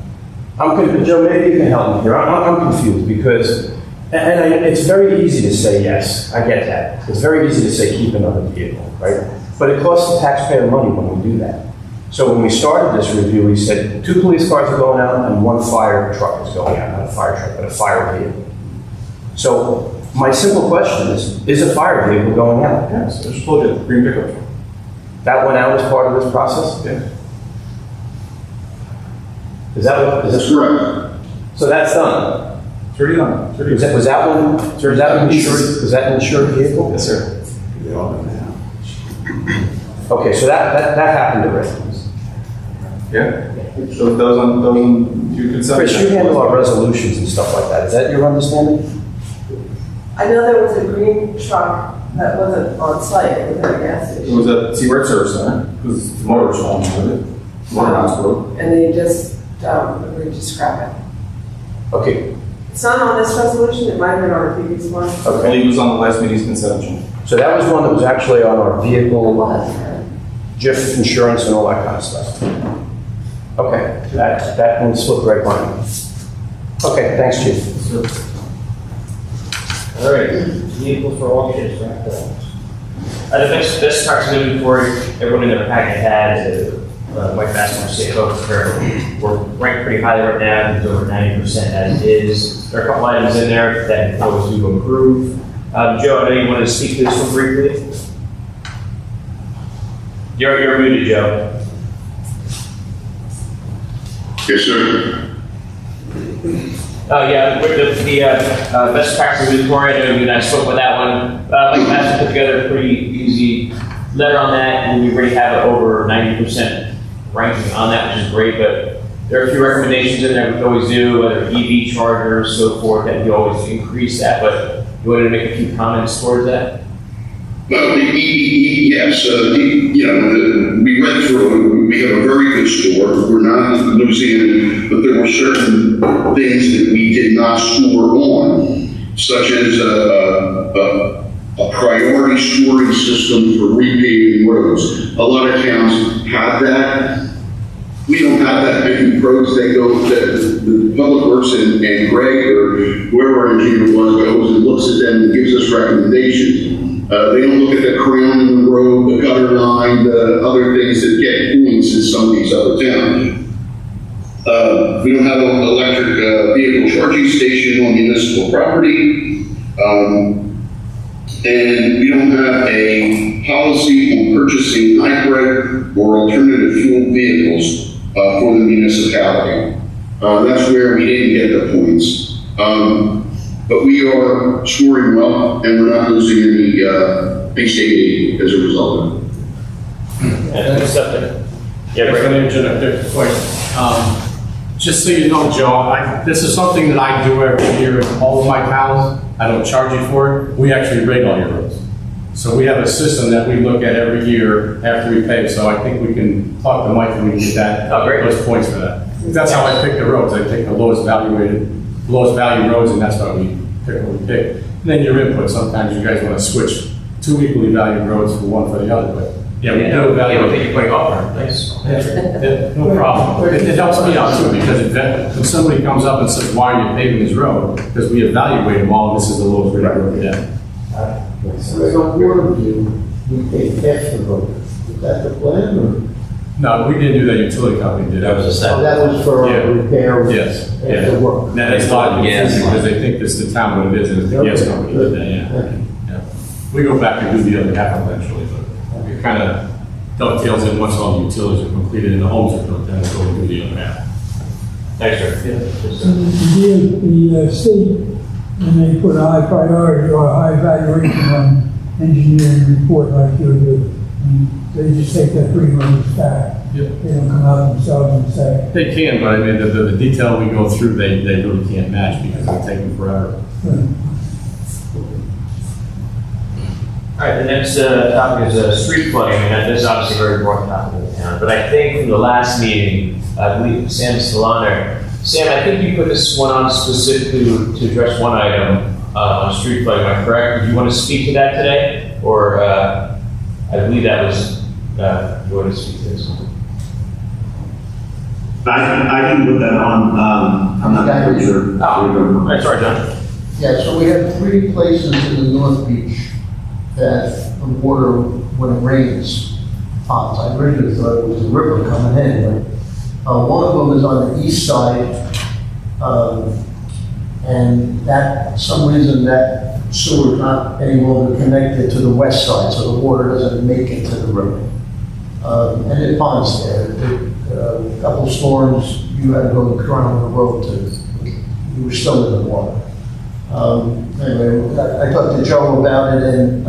I'm confused. Joe, maybe you can help me here. I'm confused because, it's very easy to say yes. I get that. It's very easy to say keep another vehicle, right? But it costs the taxpayer money when we do that. So when we started this review, we said 2 police cars are going out and 1 fire truck is going out. Not a fire truck, but a fire vehicle. So my simple question is a fire vehicle going out? Yes, I just told you, the green pickup truck. That went out as part of this process? Yeah. Is that what? That's correct. So that's done? It's already done. It's already Was that one, was that an insured vehicle? Yes, sir. Okay, so that happened already. Yeah. Those on your consent. Chris, you handle our resolutions and stuff like that. Is that your understanding? I know there was a green truck that wasn't on site, it was at a gas It station. was at Seabird Service Center, because the motor was falling with it. Motor hospital. And they just agreed to scrap it. Okay, It's not on this resolution, it might have been on a previous one. I believe it was on the last meeting's consent agenda. so that was one that was actually on our It vehicle, was, right? GIF insurance and all that kind of stuff. Okay, that one slipped right by me. Okay, thanks, Chief. All right, vehicle for auctions, right? The best proximity for everyone in their packet had, Mike Bassler, CFO, we're ranked pretty highly right now, it's over 90% as is. There are a couple items in there that always do improve. Joe, I know you wanted to speak to this one briefly. You're muted, Joe. Yes, sir. Yeah, with the best practice inventory, I know you and I spoke with that one. Mike Bassler put together a pretty easy letter on that, and we already have over 90% ranking on that, which is great, but there are a few recommendations in there we can always do, whether EV chargers, so forth, that we always increase that, but you wanted to make a few comments towards that? Well, yes, we went through, we have a very good store, we're not losing it, but there were certain things that we did not score on, such as a priority scoring system for repaving roads. A lot of towns have that. We don't have that many roads. They go, the Public Works and Greg or whoever our engineer was goes and looks at them and gives us recommendations. They don't look at the crown in the road, the gutter line, the other things that get points in some of these other towns. We don't have an electric vehicle charging station on municipal property. And we don't have a policy on purchasing hybrid or alternative fuel vehicles for the municipality. That's where we didn't get the points. But we are scoring well, and we're not losing any big state aid as a result of it. Yeah, Let me interject a question. Just so you know, Joe, this is something that I do every year in all of my towns. I don't charge you for it. We actually rate all your roads. So we have a system that we look at every year after we pay. So I think we can talk to Mike and we can get that, those points for that. That's how I pick the roads. I take the lowest value roads, and that's why we pick what we pick. And then your input, sometimes you guys want to switch 2 equally valued roads for one for the other, but Yeah, we do Yeah, evaluate. take your point off, nice. Yeah, no problem. It helps me out too, because when somebody comes up and says, why are you paving this road? Because we evaluate them all, and this is the lowest rate road, yeah. So water view, we pay half the road. Is that the plan or? No, we didn't do that, utility company did. That was a Oh, set. that was for Yeah. repair? Yes, After yeah. work? Now, that's not, Gas because line. they think it's the town what it is, and it's the gas company that did that, yeah. Thank you. Yeah. We go back and do the other half eventually, but it kind of dovetails in once all the utilities are completed and the homes are built, then we'll go and do the other half. Thanks, sir. So the state, when they put a high priority or a high valuation on engineering report like you do, and they just take that pretty much as fact. Yep. They don't come out themselves and say, They can, but I mean, the detail we go through, they really can't match because they're taking forever. All right, the next topic is street flooding. I mean, this is obviously a very important topic in the town, but I think from the last meeting, I believe Sam's still on there. Sam, I think you put this one on specifically to address one item on street flooding, am I correct? Did you want to speak to that today? Or I believe that was, you want to speak to this one? I can put that on, I'm not pretty sure. Oh, all right, sorry, John. Yeah, so we have 3 places in the North Beach that the water, when it rains, ponds. I originally thought it was a river coming in, but one of them is on the east side, and that, for some reason, that sewer is not any longer connected to the west side, so the water doesn't make it to the river. And it ponds there. A couple of storms, you had to go around the road you were still in the water. Anyway, I talked to Joe about it, and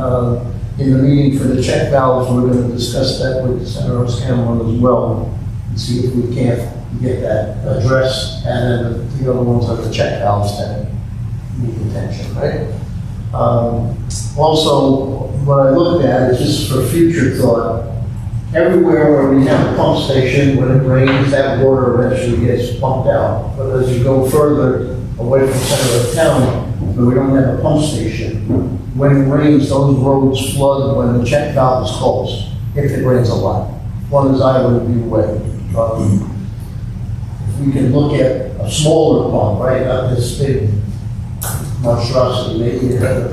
in the meeting for the check valves, we're going to discuss that with Senator O'Scanlan as well, and see if we can't get that addressed, and then the other ones are the check valves that need attention, right? Also, what I looked at is just for future thought. Everywhere where we have a pump station, when it rains, that water eventually gets pumped out. But as you go further away from the center of town, where we don't have a pump station, when it rains, those roads flood when the check valve is closed, if it rains a lot. One is Island View Way. If we can look at a smaller pump, right, not this big monstrosity, maybe a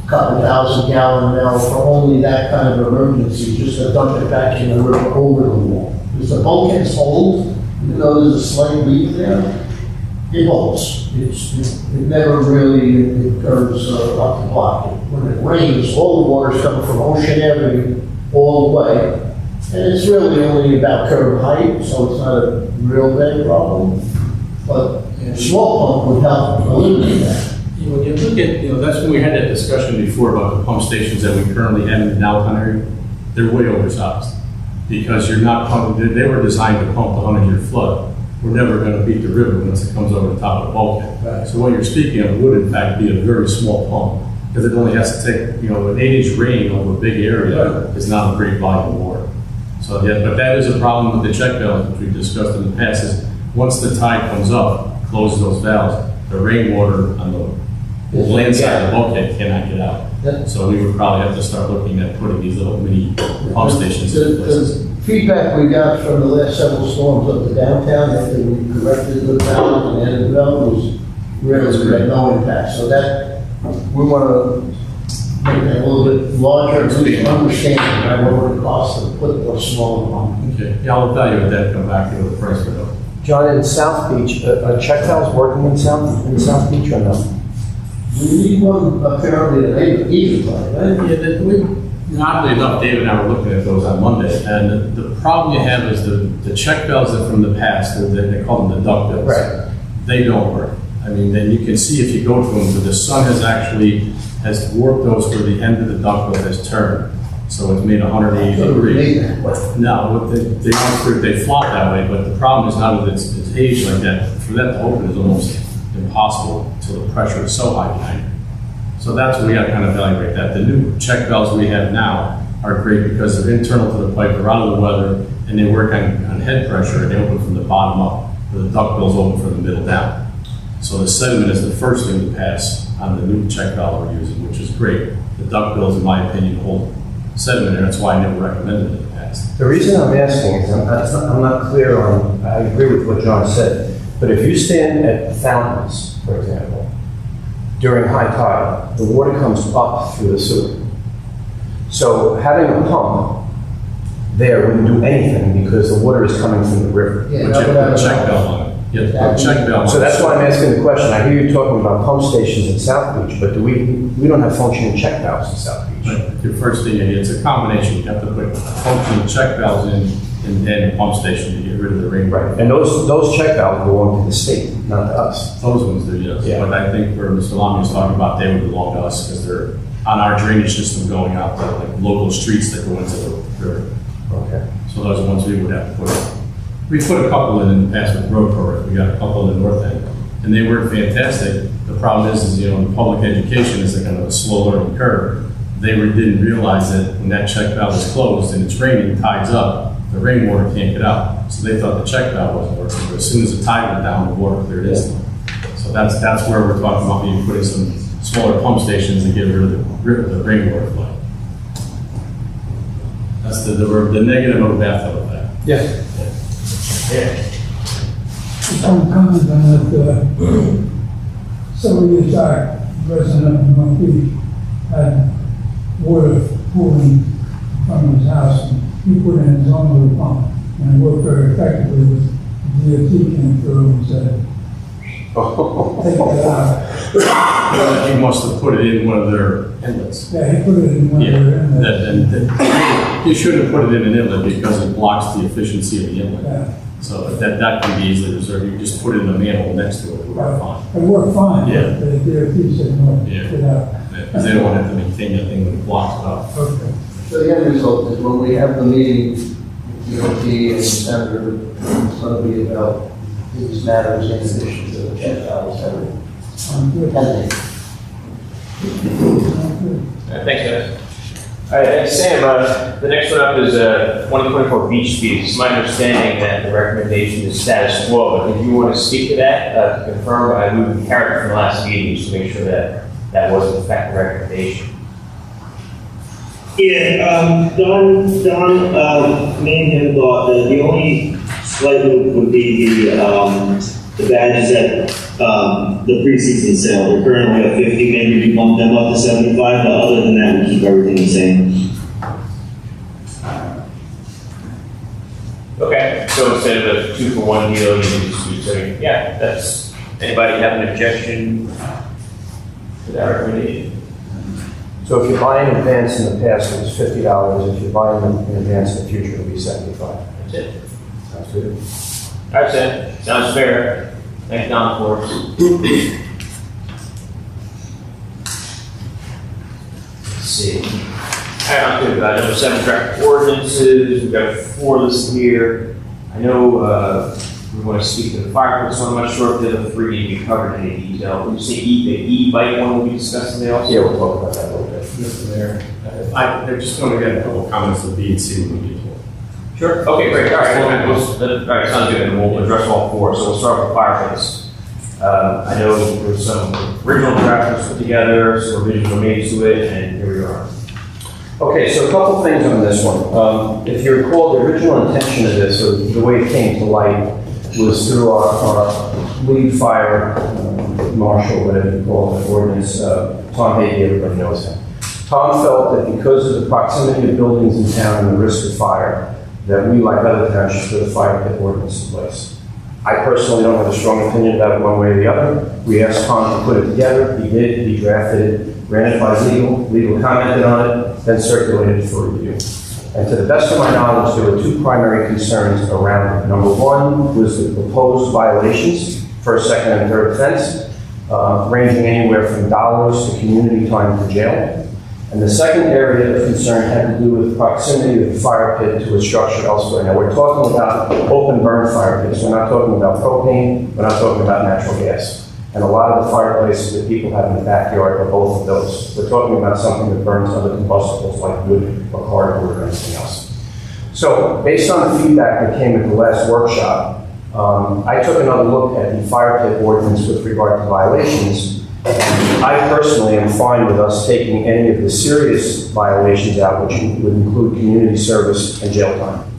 couple thousand gallon now for only that kind of emergency, just to dump it back in the river over the wall. Because the bulkhead's old, even though there's a slight leak there, it holds. It never really occurs up the block. When it rains, all the water's coming from Ocean Avenue all the way. And it's really only about curb height, so it's not a real big problem. But a small pump would help eliminate that. When you look at, that's when we had that discussion before about the pump stations that we currently have in the downtown area. They're way oversized because you're not pumping, they were designed to pump the 100-year flood. We're never going to beat the river once it comes over the top of the bulkhead. Right. So what you're speaking of would in fact be a very small pump because it only has to take, an 8-inch rain over a big area is not a great volume of water. So yeah, but that is a problem with the check valves, which we've discussed in the past, is once the tide comes up, closes those valves, the rainwater on the land side of the bulkhead cannot get out. Yeah. So we would probably have to start looking at putting these little mini pump stations in place. The feedback we got from the last several storms up to downtown, after we corrected the valve and added the valve, was really had no impact. So that, we want to make that a little bit larger, at least understand what it would cost to put a smaller pump. Okay, yeah, I'll evaluate that, come back to the price for those. John, in South Beach, are check valves working in South Beach or no? We need one apparently at even time, right? Yeah, oddly enough, David and I were looking at those on Monday, and the problem you have is the check valves that from the past, they call them the duck bills. Right. They don't work. I mean, then you can see if you go to them, the sun has warped those where the end of the duct bill has turned. So it's made 180 degrees. No, they flop that way, but the problem is not that it's aged like that. For that to open is almost impossible until the pressure is so high behind it. So that's what we got to kind of evaluate that. The new check valves we have now are great because they're internal to the pipe, they're out of the weather, and they work on head pressure, and they open from the bottom up, where the duct bills open from the middle down. So the sediment is the first thing to pass on the new check valve we're using, which is great. The duct bills, in my opinion, hold sediment, and that's why I never recommended it in the past. The reason I'm asking is I'm not clear on, I agree with what John said, but if you stand at the fountains, for example, during high tide, the water comes up through the sewer. So having a pump there wouldn't do anything because the water is coming from the river. Yeah, But you put a check valve on it. You have to put a check valve on it. So that's why I'm asking the question. I hear you talking about pump stations in South Beach, but we don't have functioning check valves in South Beach. But your first thing, it's a combination. You have to put functional check valves in and then a pump station to get rid of the rain. Right, and those check valves belong to the state, not to us. Those ones do, yes. Yeah. But I think where Mr. Lamy was talking about, they would belong to us because they're on our drainage system going out to like local streets that go into the river. Okay. So those are ones we would have to put in. We put a couple in the past with road program. We got a couple in the north end, and they were fantastic. The problem is you know, in public education is a kind of a slow learning curve. They didn't realize that when that check valve is closed and it's raining, tide's up, the rainwater can't get out. So they thought the check valve wasn't working, but as soon as the tide went down, the water cleared instantly. So that's where we're talking about maybe putting some smaller pump stations to get rid of the rainwater flow. That's the negative of the bathtub effect. Yes. Yeah. Just one comment on that, several years back, the resident of North Beach had water pooling from his house, and he put in his own little pump, and it worked very effectively, but the DOT came through and said, take that out. He must have put it in one of their inlets. Yeah, he put it in one of their inlets. You shouldn't have put it in an inlet because it blocks the efficiency of the inlet. Yeah. So that can be easily reserved. You just put it in a manhole next to it, it would work fine. It worked fine, Yeah. but the DOT said no, Yeah. get out. Because they don't want to have to maintain that thing when it blocks it up. Okay. So the end result is when we have the meeting, DOT and Senator, it's going to be about these matters in addition to the check valves and pending. Thanks, guys. All right, Sam, the next one up is 2024 beach fees. It's my understanding that the recommendation is status quo, but if you want to speak to that, to confirm, I moved the carrot from the last meeting just to make sure that that was in fact the recommendation. Yeah, Don, me and him thought that the only slight move would be the badges at the preseason sale. They're currently at 50, maybe we bump them up to 75, but other than that, we keep everything the same. Okay, so instead of a 2-for-1 deal, you can just do so. Yeah, that's, anybody have an objection to that recommendation? So if you buy in advance in the past, it was $50. If you buy in advance in the future, it'll be $75. That's it. Sounds good. All right, Sam, sounds fair. Thanks, Don, for it. Let's see. All right, I'm good. Number 7, draft ordinances. We've got 4 listed here. I know we want to speak to the fire pits one. I'm not sure if the other 3 need to be covered in any detail. Would you say the e-bike one will be discussed today also? Yeah, we'll talk about that a little bit. Mr. Mayor, I just want to get a couple of comments of B and C when we get to it. Sure. Okay, great. All right, all right, sounds good. And we'll address all 4. So we'll start with fire pits. I know there's some original drafts put together, some revisions were made to it, and here we are. Okay, so a couple things on this one. If you recall, the original intention of this, or the way it came to light, was through our lead fire marshal, whatever you call it, ordinance, Tom Hague, everybody knows him. Tom felt that because of the proximity of buildings in town and the risk of fire, that we, like other towns, should put a fire pit ordinance in place. I personally don't have a strong opinion about it one way or the other. We asked Tom to put it together. He did. He drafted it, ran it by legal. Legal commented on it, then circulated it for review. And to the best of my knowledge, there were 2 primary concerns around it. Number 1 was the proposed violations, first, second, and third offense, ranging anywhere from dollars to community time to jail. And the second area of concern had to do with proximity of the fire pit to a structure elsewhere. Now, we're talking about open burn fire pits. We're not talking about propane. We're not talking about natural gas. And a lot of the fireplaces that people have in the backyard are both of those. We're talking about something that burns other combustibles like wood or cardboard or anything else. So, based on the feedback that came at the last workshop, I took another look at the fire pit ordinance with regard to violations, I personally am fine with us taking any of the serious violations out, which would include community service and jail time.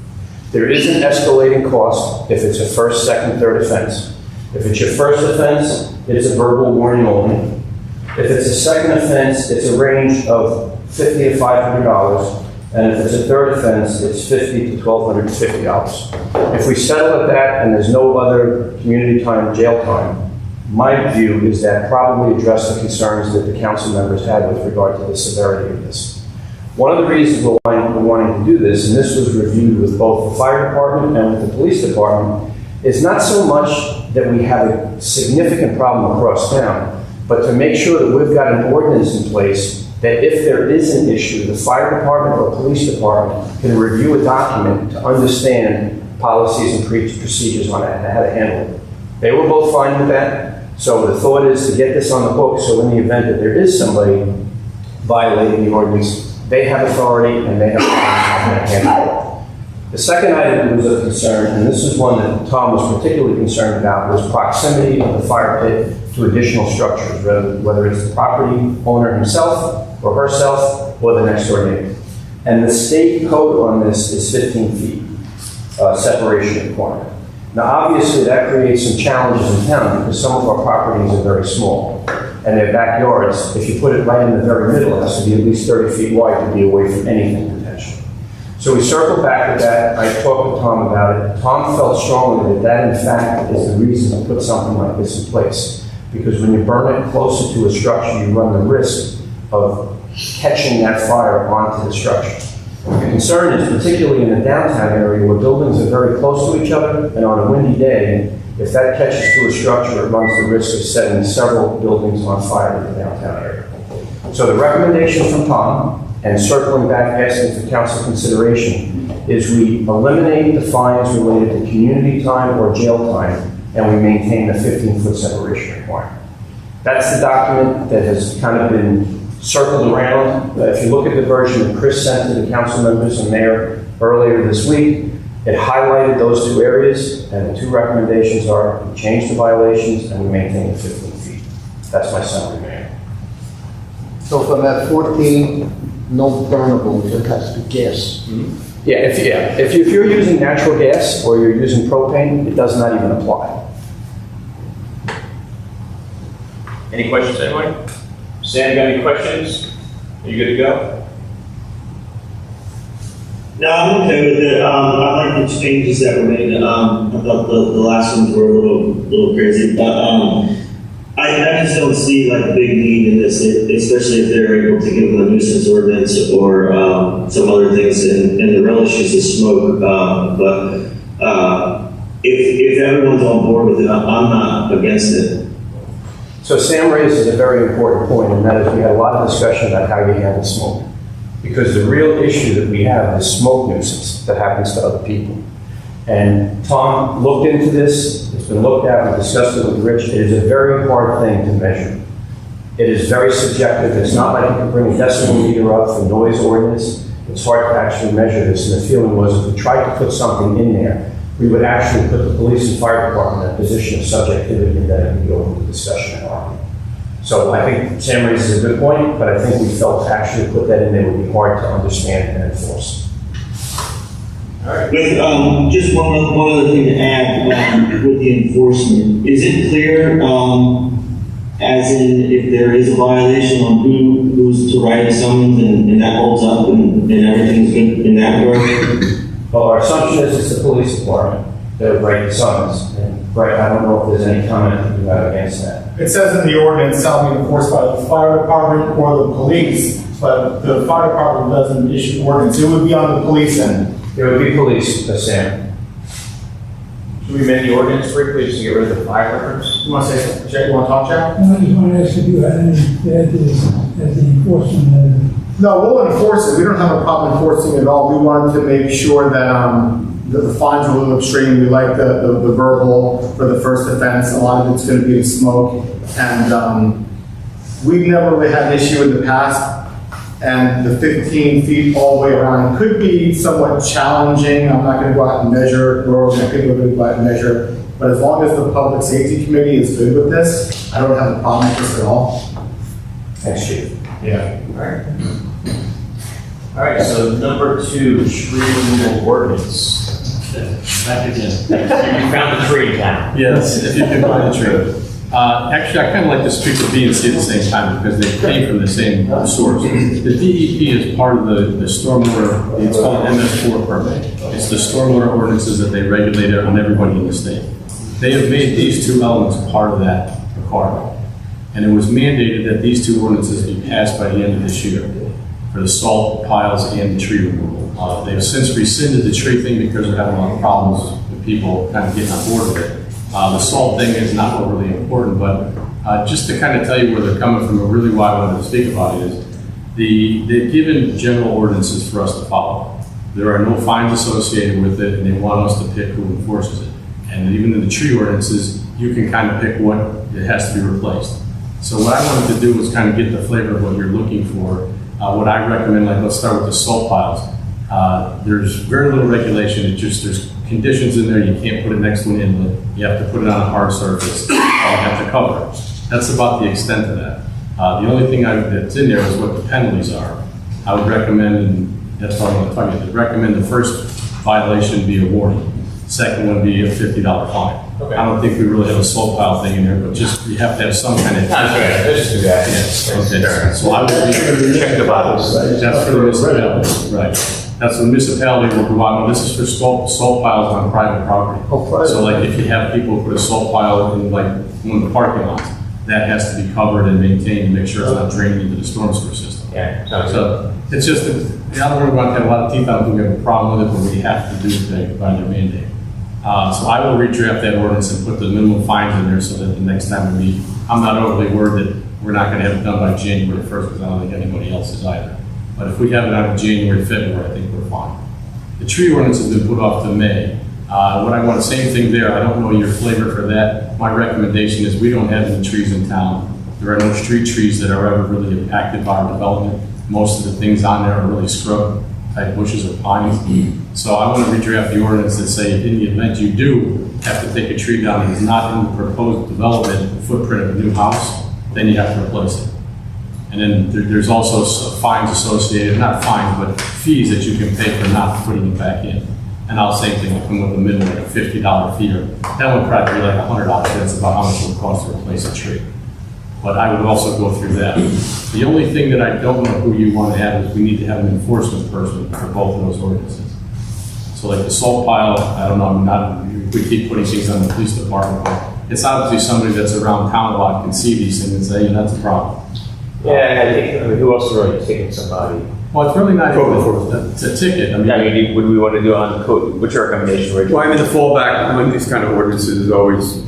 There is an escalating cost if it's a first, second, third offense. If it's your first offense, it's a verbal warning only. If it's a second offense, it's a range of $50 to $500. And if it's a third offense, it's $50 to $1,250. If we settle at that and there's no other community time, jail time, my view is that probably address the concerns that the council members had with regard to the severity of this. One of the reasons we're wanting to do this, and this was reviewed with both the fire department and with the police department, is not so much that we have a significant problem across town, but to make sure that we've got an ordinance in place that if there is an issue, the fire department or police department can review a document to understand policies and procedures on how to handle it. They were both fine with that. So the thought is to get this on the books, so in the event that there is somebody violating the ordinance, they have authority and they have to handle it. The second item that was of concern, and this is one that Tom was particularly concerned about, was proximity of the fire pit to additional structures, whether it's the property owner himself or herself or the next door neighbor. And the state code on this is 15 feet separation requirement. Now, obviously, that creates some challenges in town because some of our properties are very small. And their backyards, if you put it right in the very middle, it has to be at least 30 feet wide to be away from anything potentially. So we circled back to that. I talked with Tom about it. Tom felt strongly that that, in fact, is the reason to put something like this in place. Because when you burn it closer to a structure, you run the risk of catching that fire onto the structure. The concern is particularly in the downtown area where buildings are very close to each other, and on a windy day, if that catches to a structure, it runs the risk of setting several buildings on fire in the downtown area. So the recommendation from Tom, and circling back asking for council consideration, is we eliminate the fines related to community time or jail time, and we maintain the 15-foot separation requirement. That's the document that has kind of been circled around. If you look at the version that Chris sent to the council members and mayor earlier this week, it highlighted those two areas, and the two recommendations are we change the violations and we maintain the 15 feet. That's my summary, Mayor. So from that 14, no burnables, it has to be gas. Yeah, if you're using natural gas or you're using propane, it does not even apply. Any questions, anybody? Sam, you got any questions? Are you good to go? No, I'm okay with it. I like the changes that were made. I thought the last ones were a little crazy, but I just don't see like a big need in this, especially if they're able to give them a nuisance ordinance or some other things, and the real issues is smoke. But if everyone's on board with it, I'm not against it. So Sam raises a very important point, and that is we had a lot of discussion about how you handle smoke. Because the real issue that we have is smoke nuisance that happens to other people. And Tom looked into this, it's been looked at, we discussed it with Rich. It is a very hard thing to measure. It is very subjective. It's not like you can bring a decibel meter up for noise ordinance. It's hard to actually measure this, and the feeling was if we tried to put something in there, we would actually put the police and fire department in a position of subjectivity, and then it would go into discussion and argument. So I think Sam raises a good point, but I think we felt to actually put that in there would be hard to understand and enforce. All right. With just one other thing to add with the enforcement, is it clear, as in if there is a violation on who's to write a summons and that holds up and everything's good in that regard? Well, our assumption is it's the police department that would write the summons. And right, I don't know if there's any comment you have against that. It says in the ordinance, shall be enforced by the fire department or the police, but the fire department doesn't issue ordinance. It would be on the police end. It would be police, Sam. Should we amend the ordinance briefly just to get rid of the fire reference? You want to say something, Jack? You want to talk, Jack? I just want to ask if you had any bad as the enforcement. No, we'll enforce it. We don't have a problem enforcing it at all. We wanted to make sure that the fines are a little extreme. We like the verbal for the first offense. A lot of it's going to be the smoke. And we've never really had an issue in the past. And the 15 feet all the way around could be somewhat challenging. I'm not going to go out and measure, nor am I going to go out and measure But as long as the Public Safety Committee is good with this, I don't have a problem with this at all. Thanks, Chief. Yeah. All right, so number 2, tree removal ordinance. Back again. You found the tree down. Yes, if you can find the tree. Actually, I kind of like to speak to B and C at the same time because they came from the same source. The DEP is part of the stormwater, it's called MS4 permit. It's the stormwater ordinances that they regulate on everybody in the state. They have made these 2 elements part of that requirement. And it was mandated that these 2 ordinances be passed by the end of this year for the salt piles and the tree removal. They've since rescinded the tree thing because they're having a lot of problems with people kind of getting on board with it. The salt thing is not overly important, but just to kind of tell you where they're coming from, really why I wanted to speak about it is they've given general ordinances for us to follow. There are no fines associated with it, and they want us to pick who enforces it. And even in the tree ordinances, you can kind of pick what it has to be replaced. So what I wanted to do was kind of get the flavor of what you're looking for. What I recommend, like let's start with the salt piles. There's very little regulation. It just, there's conditions in there. You can't put it next to an inlet. You have to put it on a hard surface. You have to cover it. That's about the extent of that. The only thing that's in there is what the penalties are. I would recommend, and that's what I want to talk about, recommend the first violation be a warning. Second one be a $50 fine. Okay. I don't think we really have a salt pile thing in there, but just, you have to have some kind of. That's right, let's just do that. Yes, okay. So I would check the box. That's for the municipality, right. That's the municipality will go out, this is for salt piles on private property. So like if you have people put a salt pile in like one of the parking lots, that has to be covered and maintained to make sure it's not draining into the storm sewer system. Yeah. So it's just, I don't really want to have a lot of teeth out, we have a problem with it, but we have to do things by their mandate. So I will redraft that ordinance and put the minimum fines in there so that the next time we meet, I'm not overly worried that we're not going to have it done by January 1st because I don't think anybody else is either. But if we have it out of January, February, I think we're fine. The tree ordinance has been put off to May. What I want, same thing there, I don't know your flavor for that. My recommendation is we don't have any trees in town. There are no street trees that are ever really impacted by our development. Most of the things on there are really scrub type bushes or pines. So I want to redraft the ordinance that say in the event you do have to take a tree down that is not in the proposed development footprint of a new house, then you have to replace it. And then there's also fines associated, not fines, but fees that you can pay for not putting it back in. And I'll same thing, will come with a minimum, like a $50 fee. Or that would probably be like $100. That's about how much it would cost to replace a tree. But I would also go through that. The only thing that I don't know who you want to have is we need to have an enforcement person for both of those ordinances. So like the salt pile, I don't know, we keep putting things on the police department. It's obviously somebody that's around town a lot can see these things and say, yeah, that's a problem. Yeah, and I think, who else is really ticking somebody? Well, it's really not it's a ticket. Would we want to do on code? What's your recommendation? Well, I mean, the fallback on these kind of ordinances is always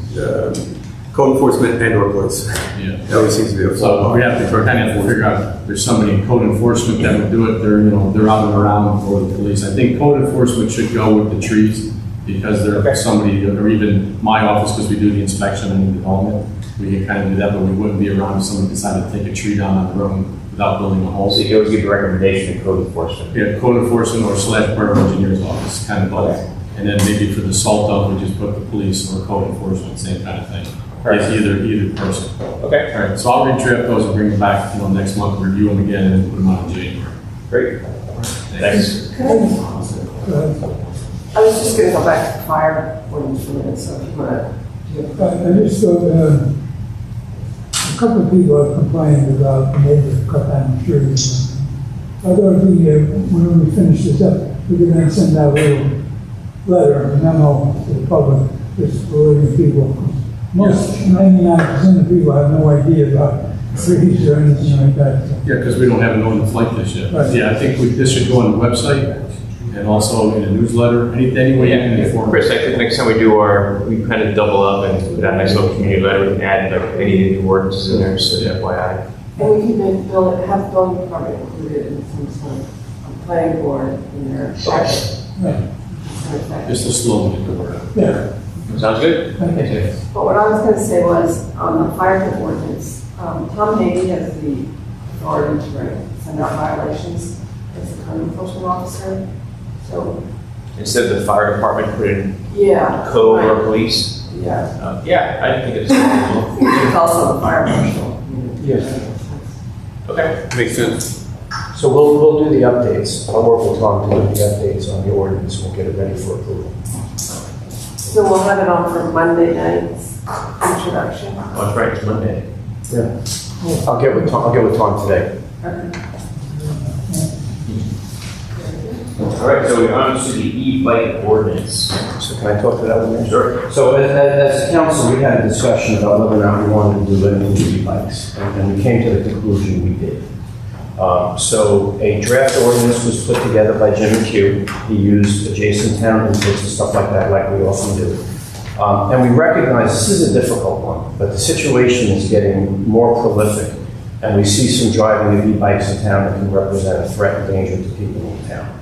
code enforcement and or police. Yeah. That always seems to be a So fallback. we have to kind of figure out, there's somebody in code enforcement that would do it, they're out and around for the police. I think code enforcement should go with the trees because they're somebody, or even my office, because we do the inspection and development. We can kind of do that, but we wouldn't be around if someone decided to take a tree down on the road without building a hole. So you can always give a recommendation to code enforcement. Yeah, code enforcement or / borough engineer's office, kind of both. Okay. And then maybe for the salt dump, we just put the police or code enforcement, same kind of thing. It's either person. Okay. All right, so I'll redraft those and bring them back, next month, review them again, and then put them on in January. Great. Thanks. I was just gonna go back to the fire ordinance for a minute, so if you wanna. I just thought, a couple of people have complained about the neighbors cut down the trees. I thought when we finish this up, we could then send out a little letter, a memo to the public, just alerting people. Most, 99% of people have no idea about trees or anything like that. So. Yeah, because we don't have an ordinance like this yet. Right. Yeah, I think this should go on the website and also in a newsletter, any way you can inform. Chris, I think next time we do we kind of double up and put out a nice little community letter, we can add like any new ordinances in there, so FYI. And we can then have the building department included in some sort of planning board in their budget. Right. Just a slogan. Yeah. Sounds good? But what I was going to say was, on the fire code ordinance, Tom Hague has the authority to send out violations as the code enforcement officer. So, Instead of the fire department put in yeah. code or police? Yeah. Yeah, I think it's reasonable. It's also the fire marshal. Yes. Okay. Makes sense. So we'll do the updates. I'll work with Tom to do the updates on the ordinance. We'll get it ready for approval. So we'll have it on for Monday night's introduction. Oh, that's right, it's Monday. Yeah. I'll get with Tom today. Okay. All right, so we're on to the e-bike ordinance. So can I talk to that one next? Sure. So as a council, we had a discussion about whether or not we wanted to do anything to e-bikes, and we came to the conclusion we did. So a draft ordinance was put together by Jim McHugh. He used adjacent town inputs and stuff like that, like we often do. And we recognize this is a difficult one, but the situation is getting more prolific, and we see some driving of e-bikes in town that can represent a threat and danger to people in town.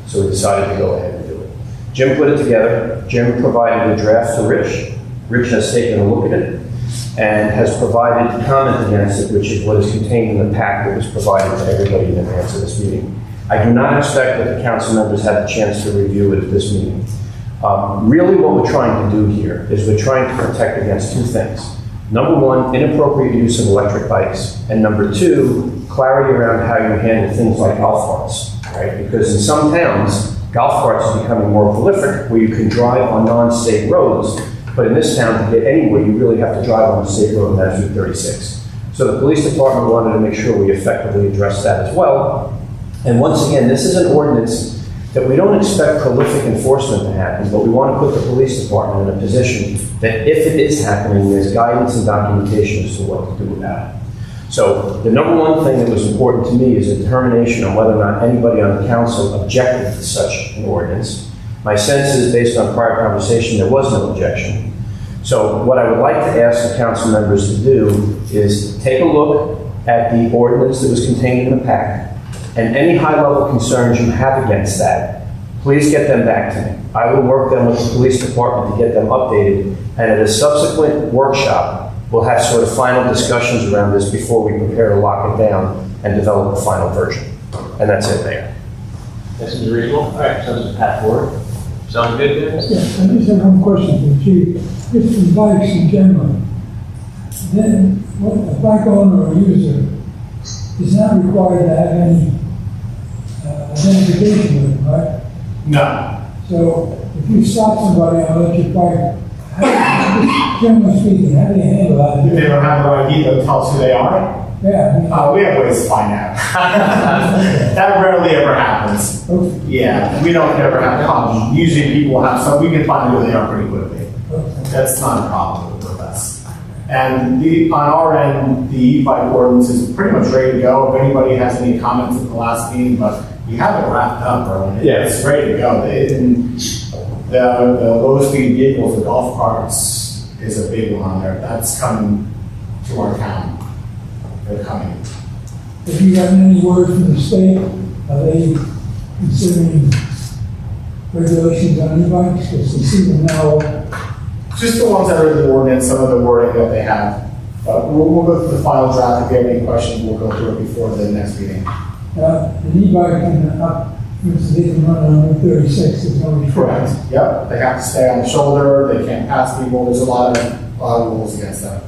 So we decided to go ahead and do it. Jim put it together. Jim provided a draft to Rich. Rich has taken a look at it and has provided comment against it, which is what is contained in the pack that was provided to everybody in advance of this meeting. I do not expect that the council members had a chance to review it at this meeting. Really what we're trying to do here is we're trying to protect against two things. Number one, inappropriate use of electric bikes. And number two, clarity around how you handle things like golf carts, right? Because in some towns, golf carts are becoming more prolific where you can drive on non-state roads. But in this town, to get anywhere, you really have to drive on a state road, and that's Route 36. So the police department wanted to make sure we effectively address that as well. And once again, this is an ordinance that we don't expect prolific enforcement to happen, but we want to put the police department in a position that if it is happening, there's guidance and documentation as to what to do about it. So the number one thing that was important to me is a determination on whether or not anybody on the council objected to such an ordinance. My sense is, based on prior conversation, there was no objection. So what I would like to ask the council members to do is take a look at the ordinance that was contained in the pack, and any high-level concerns you have against that, please get them back to me. I will work them with the police department to get them updated, and at a subsequent workshop, we'll have sort of final discussions around this before we prepare to lock it down and develop a final version. And that's it there. That seems reasonable. All right, so this is Pat Ford. Sound good, guys? Yes, I just have one question for the chief. If the bikes in general, then what a bike owner or user is not required to have any identification with them, right? No. So if you stop somebody on an electric bike, generally speaking, how do you handle that? If they don't have their ID, they'll tell us who they are. Yeah. We have ways to find out. That rarely ever happens. Okay. Yeah, we don't ever have problems. Usually people have some, we can find who they are pretty quickly. That's not a problem with us. And on our end, the e-bike ordinance is pretty much ready to go. If anybody has any comments at the last meeting, but you have it wrapped up, bro. It's ready to go. The low-speed vehicles, the golf carts is a big one on there. That's coming to our town. They're coming. Have you gotten any word from the state? Are they considering regulations on e-bikes? Because they see them now. Just the ones that are in the ordinance, some of the wording that they have. We'll go through the final draft. If you have any questions, we'll go through it before the next meeting. An e-bike can they can run on Route 36. There's no restriction. Correct. Yep. They have to stay on the shoulder. They can't pass people. There's a lot of rules against that.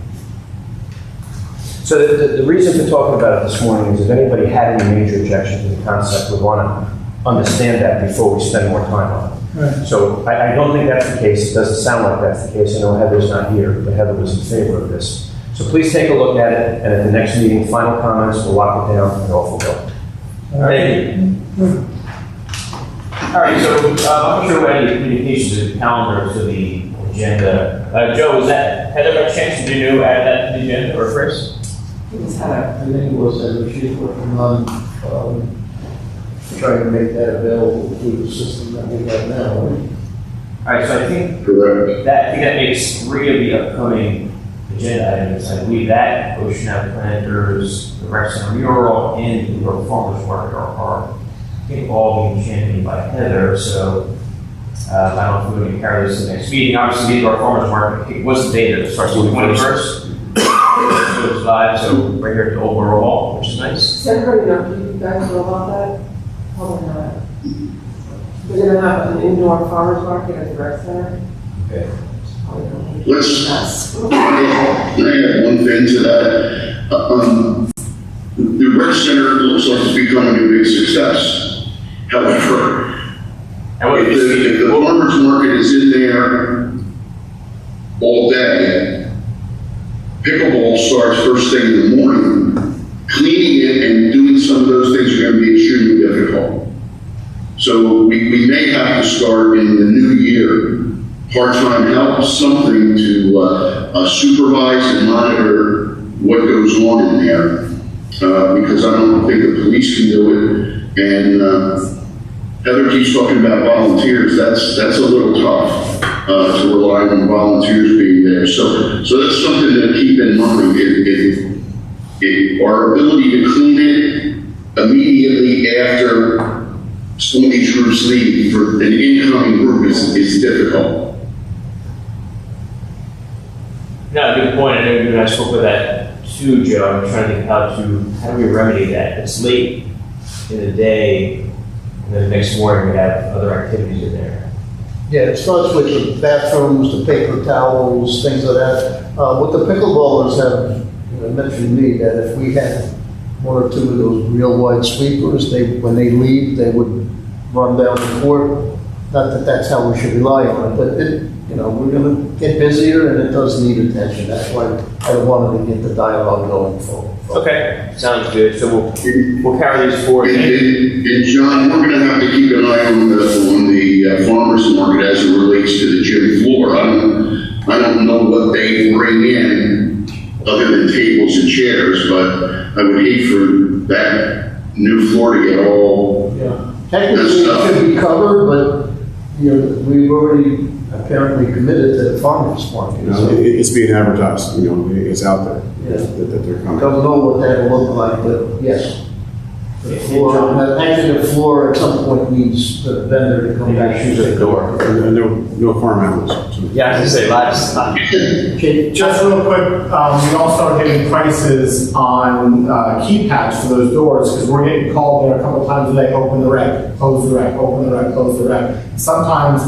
So the reason for talking about it this morning is if anybody had any major objection to the concept, would want to understand that before we spend more time on it. Right. So I don't think that's the case. It doesn't sound like that's the case. I know Heather's not here, but Heather was in favor of this. So please take a look at it, and at the next meeting, final comments, we'll lock it down, and off we'll go. Thank you. All right, so I'm not sure about any communications to the calendar to the agenda. Joe, was that Heather by chance? Did you add that to the agenda, or Chris? I think it was that she's working on trying to make that available through the system that we have now. All right, so I think Correct. that makes 3 of the upcoming agenda items. I believe that Ocean Ave Planters, the Rec Center mural, and the New York Farmers Market are I think all being championed by Heather. So I don't know if we're going to carry this to the next meeting. Obviously, the New York Farmers Market, what's the date? It starts on the 21st. So it's live, so right here at the Old Borough Hall, which is nice. Does everybody know, do you guys know about that? Probably not. We're gonna have an indoor farmer's market at the rec center. Okay. Can I add one thing to that? The rec center looks like it's becoming a big success. However, if the farmer's market is in there all day, pickleball starts first thing in the morning, cleaning it and doing some of those things are going to be extremely difficult. So we may have to start in the new year, part-time help, something to supervise and monitor what goes on in there. Because I don't think the police can do it. And Heather keeps talking about volunteers. That's a little tough to rely on volunteers being there. So that's something to keep in mind. Our ability to clean it immediately after some of these groups leave for an incoming group is difficult. No, good point. I know you and I spoke with that too, Joe. I'm trying to think how do we remedy that? It's late in the day, and then the next morning we have other activities in there. Yeah, it starts with the bathrooms, the paper towels, things like that. What the pickleballers have mentioned to me, that if we had one or two of those real wide sweepers, when they leave, they would run down the court. Not that that's how we should rely on it, but we're going to get busier and it does need attention. That's why I wanted to get the dialogue going forward. Okay, sounds good. So we'll carry these forward. And John, we're going to have to keep an eye on the farmers market as it relates to the gym floor. I don't know what they bring in other than tables and chairs, but I would hate for that new floor to get all Technically, it should be covered, but we've already apparently committed to the farmers market. It's being advertised, it's out there, that they're coming. Don't know what that'll look like, but yes. The floor, actually the floor at some point needs the vendor to come back. Shoes at the door. And no farm animals. Yeah, I was going to say, lots. Just real quick, we all started getting prices on keypads for those doors, because we're getting called there a couple times a day, open the rec, close the rec, open the rec, close the rec. Sometimes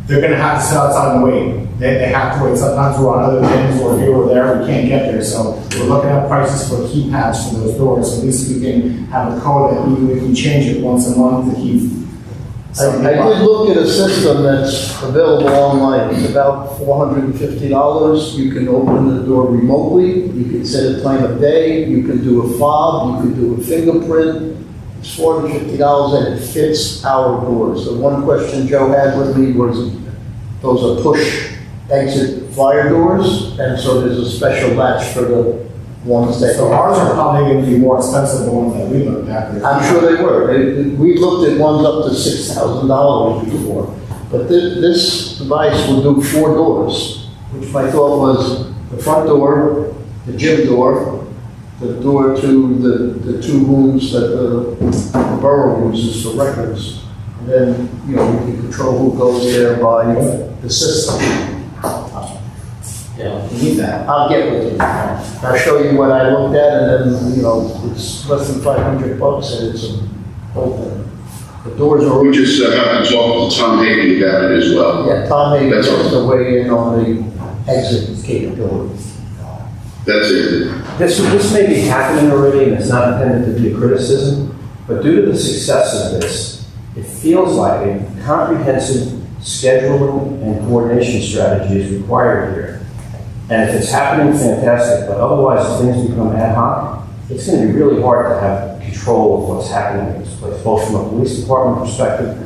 they're gonna have to sit outside and wait. They have to wait. Sometimes we're on other things, or if we were there, we can't get there. So we're looking at prices for keypads for those doors. At least we can have a code that we can change it once a month to keep. I did look at a system that's available online. It's about $450. You can open the door remotely. You can set a time of day. You can do a fob. You can do a fingerprint. It's $450 and it fits our doors. The one question Joe had with me was those are push exit fire doors, and so there's a special latch for the ones that. So ours are probably going to be more expensive than the ones that we looked at. I'm sure they were. We looked at ones up to $6,000 before. But this device will do 4 doors, which my thought was the front door, the gym door, the door to the 2 rooms that the borough uses for records. And then, we can control who goes there by the system. Yeah, you need that. I'll get with you. I'll show you what I looked at, and then, it's less than $500 and it's open. The doors are. We just have to talk to Tom Hagen about it as well. Yeah, Tom Hagen That's has all. to weigh in on the exit capability. That's it. This may be happening already, and it's not intended to be a criticism, but due to the success of this, it feels like a comprehensive scheduling and coordination strategy is required here. And if it's happening, fantastic, but otherwise, if things become ad hoc, it's going to be really hard to have control of what's happening in this place, both from a police department perspective,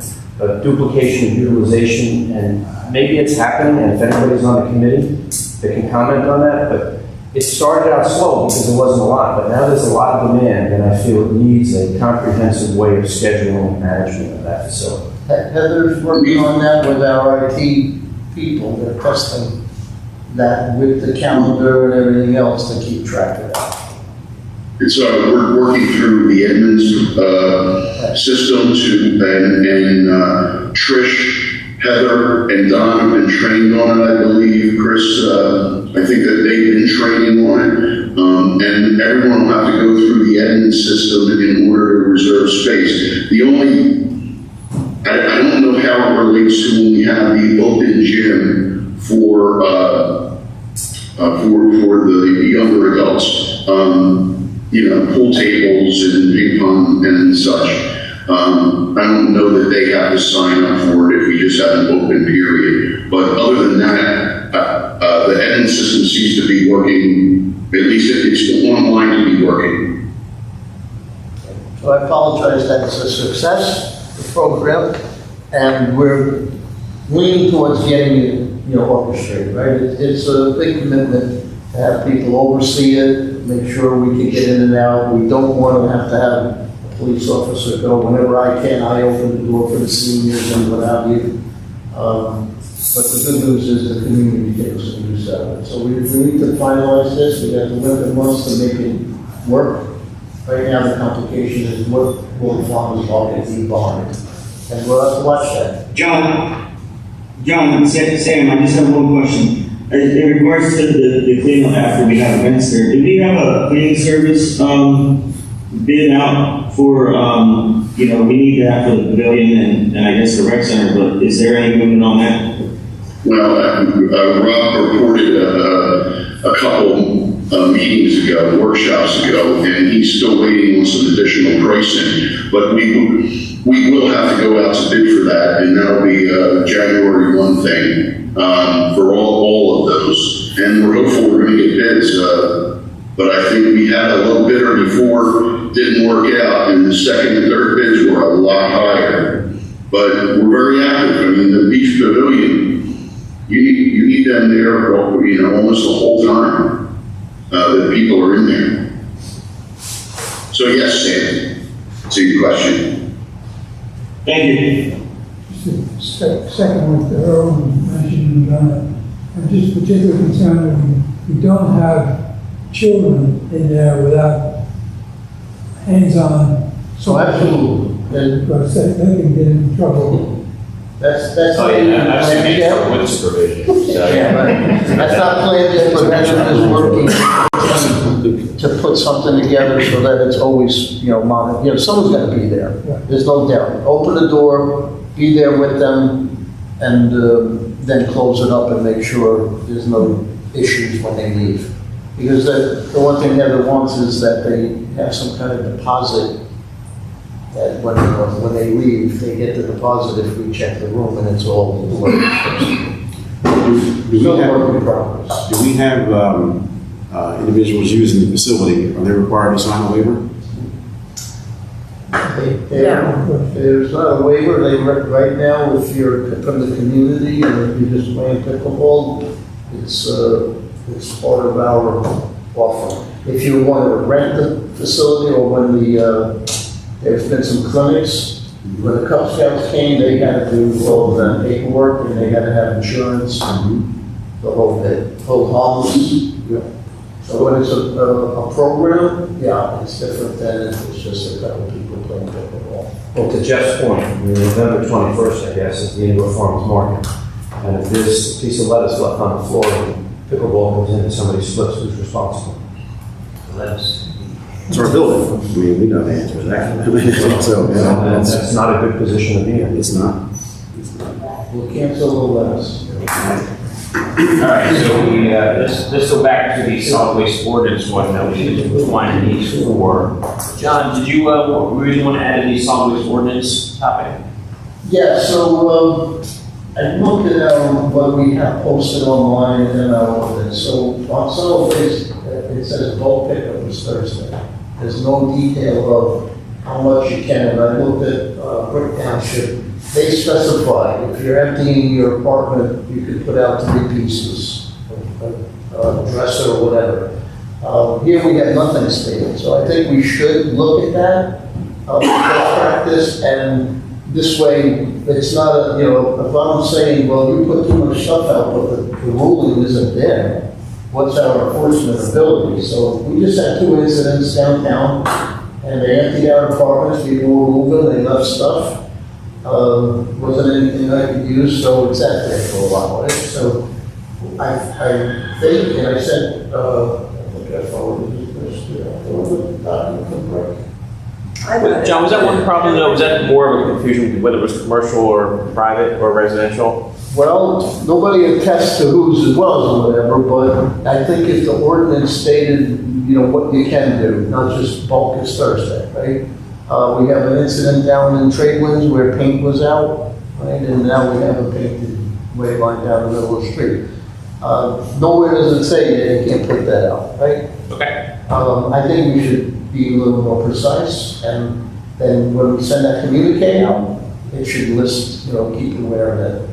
duplication and utilization, and maybe it's happening, and if anybody's on the committee, they can comment on that, but it started out slow because there wasn't a lot, but now there's a lot of demand, and I feel it needs a comprehensive way of scheduling and management of that facility. Heather's working on that with our IT people. They're testing that with the calendar and everything else to keep track of that. It's, we're working through the Edmunds system and Trish, Heather, and Don have been trained on it, I believe. Chris, I think that they've been training on it. And everyone will have to go through the Edmunds system in order to reserve space. The only, I don't know how it relates to when we have the open gym for the younger adults. Pool tables and ping pong and such. I don't know that they have to sign up for it if we just have an open period. But other than that, the Edison system seems to be working, at least it's online to be working. So I apologize that it's a success, the program, and we're leaning towards getting it, orchestrated, right? It's a big commitment to have people oversee it, make sure we can get in and out. We don't want to have a police officer go whenever I can. I open the door for the seniors and what have you. But the good news is the community gets some use out of it. So we need to finalize this. We have to limit months to make it work. Right now, the complication is what the farmers market is behind. And we'll have to watch that. John, Sam, I just have one question. In regards to the cleanup after we have events there, do we have a cleaning service bid out for, we need that for the pavilion and I guess the rec center, but is there any movement on that? Well, Rob reported a couple meetings ago, workshops ago, and he's still waiting on some additional pricing. But we will have to go out to bid for that, and that'll be a January 1 thing for all of those. And we're hopeful we're going to get bids. But I think we had a low bidder before, didn't work out, and the second and third bids were a lot higher. But we're very active. I mean, the beach pavilion, you need them there, almost the whole time that people are in there. So yes, Sam, to your question. Thank you. Second one, the Earl mentioned, I'm just particularly concerned that we don't have children in there without hands-on. So absolutely. Because they can get in trouble. That's Oh, yeah, I've seen it for with supervision. So, Yeah, right. That's not planned yet, but Benjamin is working to put something together so that it's always, monitored. Someone's gonna be there. There's no doubt. Open the door, be there with them, and then close it up and make sure there's no issues when they leave. Because the one thing Heather wants is that they have some kind of deposit that when they leave, they get the deposit if we check the room and it's all in order. Still work in progress. Do we have individuals using the facility, are they required to sign a waiver? There's not a waiver. Right now, if you're from the community and if you're just playing pickleball, it's part of our offering. If you want to rent the facility or when there's been some clinics, when the Cub Scouts came, they had to do all the paperwork and they had to have insurance, the whole bit, whole harmless. So when it's a program, yeah, it's different than if it's just a couple people playing pickleball. Well, to Jeff's point, November 21st, I guess, is the Indoor Farmers Market. And if there's a piece of lettuce left on the floor and pickleball comes in and somebody slips, who's responsible? The lettuce. It's our building. We know the answer to that. So, that's not a good position to be in. It's not. We'll cancel the lettuce. All right, so let's go back to the solid waste ordinance one that we need to find needs for. John, did you really want to add any solid waste ordinance topic? Yeah, so I looked at what we have posted online and our ordinance. So on solid waste, it says bulk pickup is Thursday. There's no detail of how much you can. And I looked at Brick Township. They specify if you're emptying your apartment, you could put out 3 pieces, a dresser or whatever. Here we have nothing stated, so I think we should look at that, practice, and this way it's not a, if I'm saying, well, you put too much stuff out, but the ruling isn't there, what's our enforcement ability? So we just had 2 incidents downtown, and they emptied out apartments, people were moving, they left stuff. Wasn't anything I could use, so it's sat there for a while, right? So I think, and I said, I think I forwarded this to document from Brick. John, was that one problem though? Was that more of a confusion whether it was commercial or private or residential? Well, nobody attests to whose as well or whatever, but I think if the ordinance stated, what you can do, not just bulk as Thursday, right? We have an incident down in Tradelands where paint was out, right? And now we have a painted way line down the middle of the street. Nowhere does it say that you can't put that out, right? Okay. I think we should be a little more precise, and then when we send that communique out, it should list, keep aware that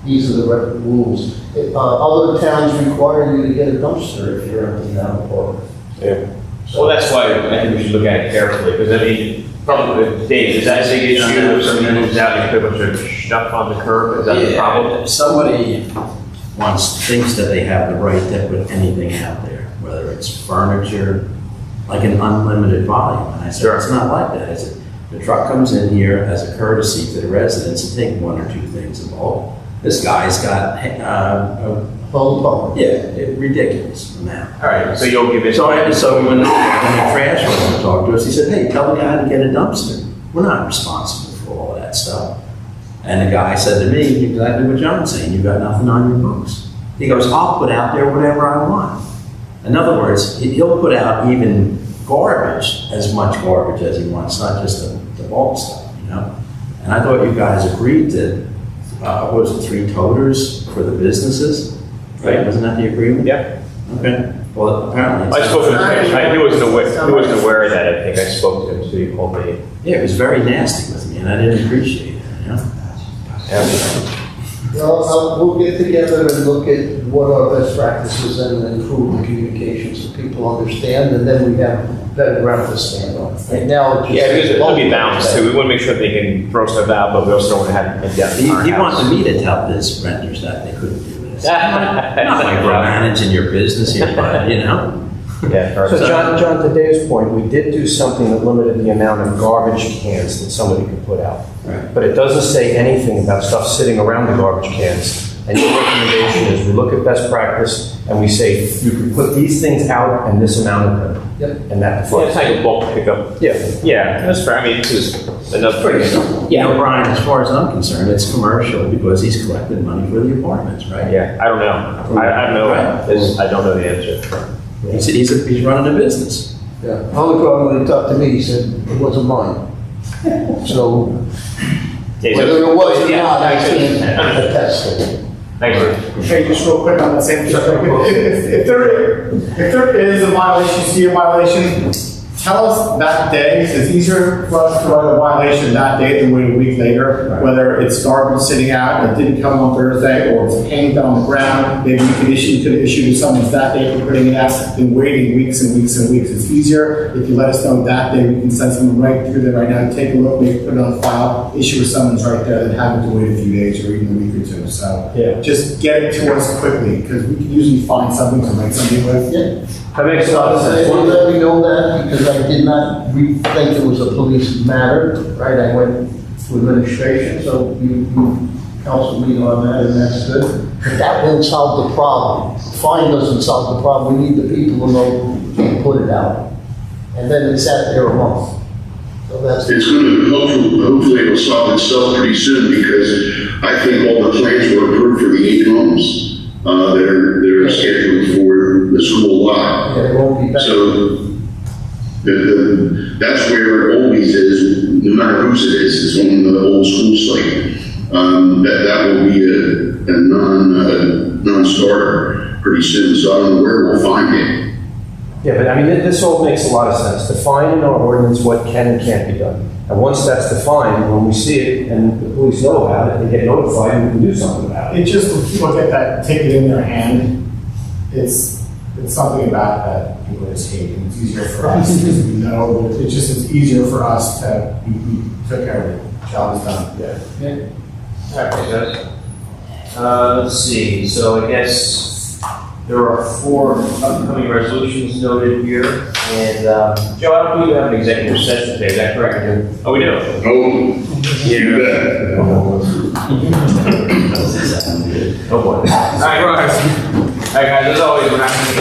these are the rules. Other towns require you to get a dumpster if you're emptying out a park. Yeah. Well, that's why I think we should look at it carefully, because I mean, probably, Dave, is that a big issue if somebody moves out and put a bunch of stuff on the curb? Is that the problem? If somebody thinks that they have the right to put anything out there, whether it's furniture, like an unlimited volume. And I said, it's not like that. I said, the truck comes in here as a courtesy to the residents and take one or two things of bulk. This guy's got, ridiculous amount. All right, so you'll give it. So when the trash was talked to us, he said, hey, tell the guy to get a dumpster. We're not responsible for all of that stuff. And the guy said to me, exactly what John's saying, you've got nothing on your books. He goes, I'll put out there whatever I want. In other words, he'll put out even garbage, as much garbage as he wants, not just the bulk stuff, And I thought you guys agreed to, what was it, 3 toters for the businesses? Right, wasn't that the agreement? Yeah. Okay, well, apparently. I spoke to him, he wasn't aware of that, I think. I spoke to him, so he called me. Yeah, it was very nasty with me, and I didn't appreciate it, Well, we'll get together and look at what are best practices and improve the communication so people understand, and then we have better ground to stand on. Right now, it's just. Yeah, because it'll be balanced too. We want to make sure they can throw stuff out, but we also don't want to have it down. He wanted me to tell his renters that they couldn't do this. Not like we're managing your business here, but, Yeah. So John, to Dave's point, we did do something that limited the amount of garbage cans that somebody could put out. Right. But it doesn't say anything about stuff sitting around the garbage cans. And your recommendation is we look at best practice and we say you can put these things out and this amount of them. Yep. And that Yeah, defines it's like a bulk pickup. Yeah, that's fair. I mean, this is enough for Brian, as far as I'm concerned, it's commercial because he's collecting money for the apartments, right? Yeah, I don't know. I don't know. I don't know the answer. He's running a business. Yeah. Only problem when he talked to me, he said it wasn't mine. So whether it was or not, I can't attest to it. Thanks. Okay, just real quick on that same subject. If there is a violation, see a violation, tell us that day. It's easier for us to write a violation that day than wait a week later. Right. Whether it's garbage sitting out and it didn't come on Thursday, or it's paint on the ground, maybe you could issue to someone that day for putting it out than waiting weeks and weeks and weeks. It's easier if you let us know that day. We can send someone right through there right now, take a look, maybe put it on a file, issue a summons right there, than having to wait a few days or even a week or two. So just get it to us quickly, because we can usually find something to write something with. Yeah. That makes a lot of sense. They let me know that because I did not think it was a police matter, right? I went to administration, so you counseled me on that, and that's good. But that won't solve the problem. Fine doesn't solve the problem. We need the people to know who can put it out. And then it's sat there a month. So that's. It's going to, hopefully it'll solve itself pretty soon, because I think all the plans were approved for the 8 homes that are scheduled for the school lot. Yeah, it won't be back. So that's where it always is, no matter whose it is, it's on the old school site. That will be a non-starter pretty soon, so I don't know where we'll find it. Yeah, but I mean, this all makes a lot of sense. Define in our ordinance what can and can't be done. And once that's defined, when we see it and the police know about it, they get notified and we can do something about it. It just, when people get that ticket in their hand, it's something about that people just hate, and it's easier for us because we know, it's easier for us to, we took care of it, job is done. Yeah. All right, let's see. So I guess there are 4 upcoming resolutions noted here. And Joe, I don't believe we have an executive session today. Is that correct? Oh, we do. Oh, yeah. Oh boy. All right, guys. As always, we're not going to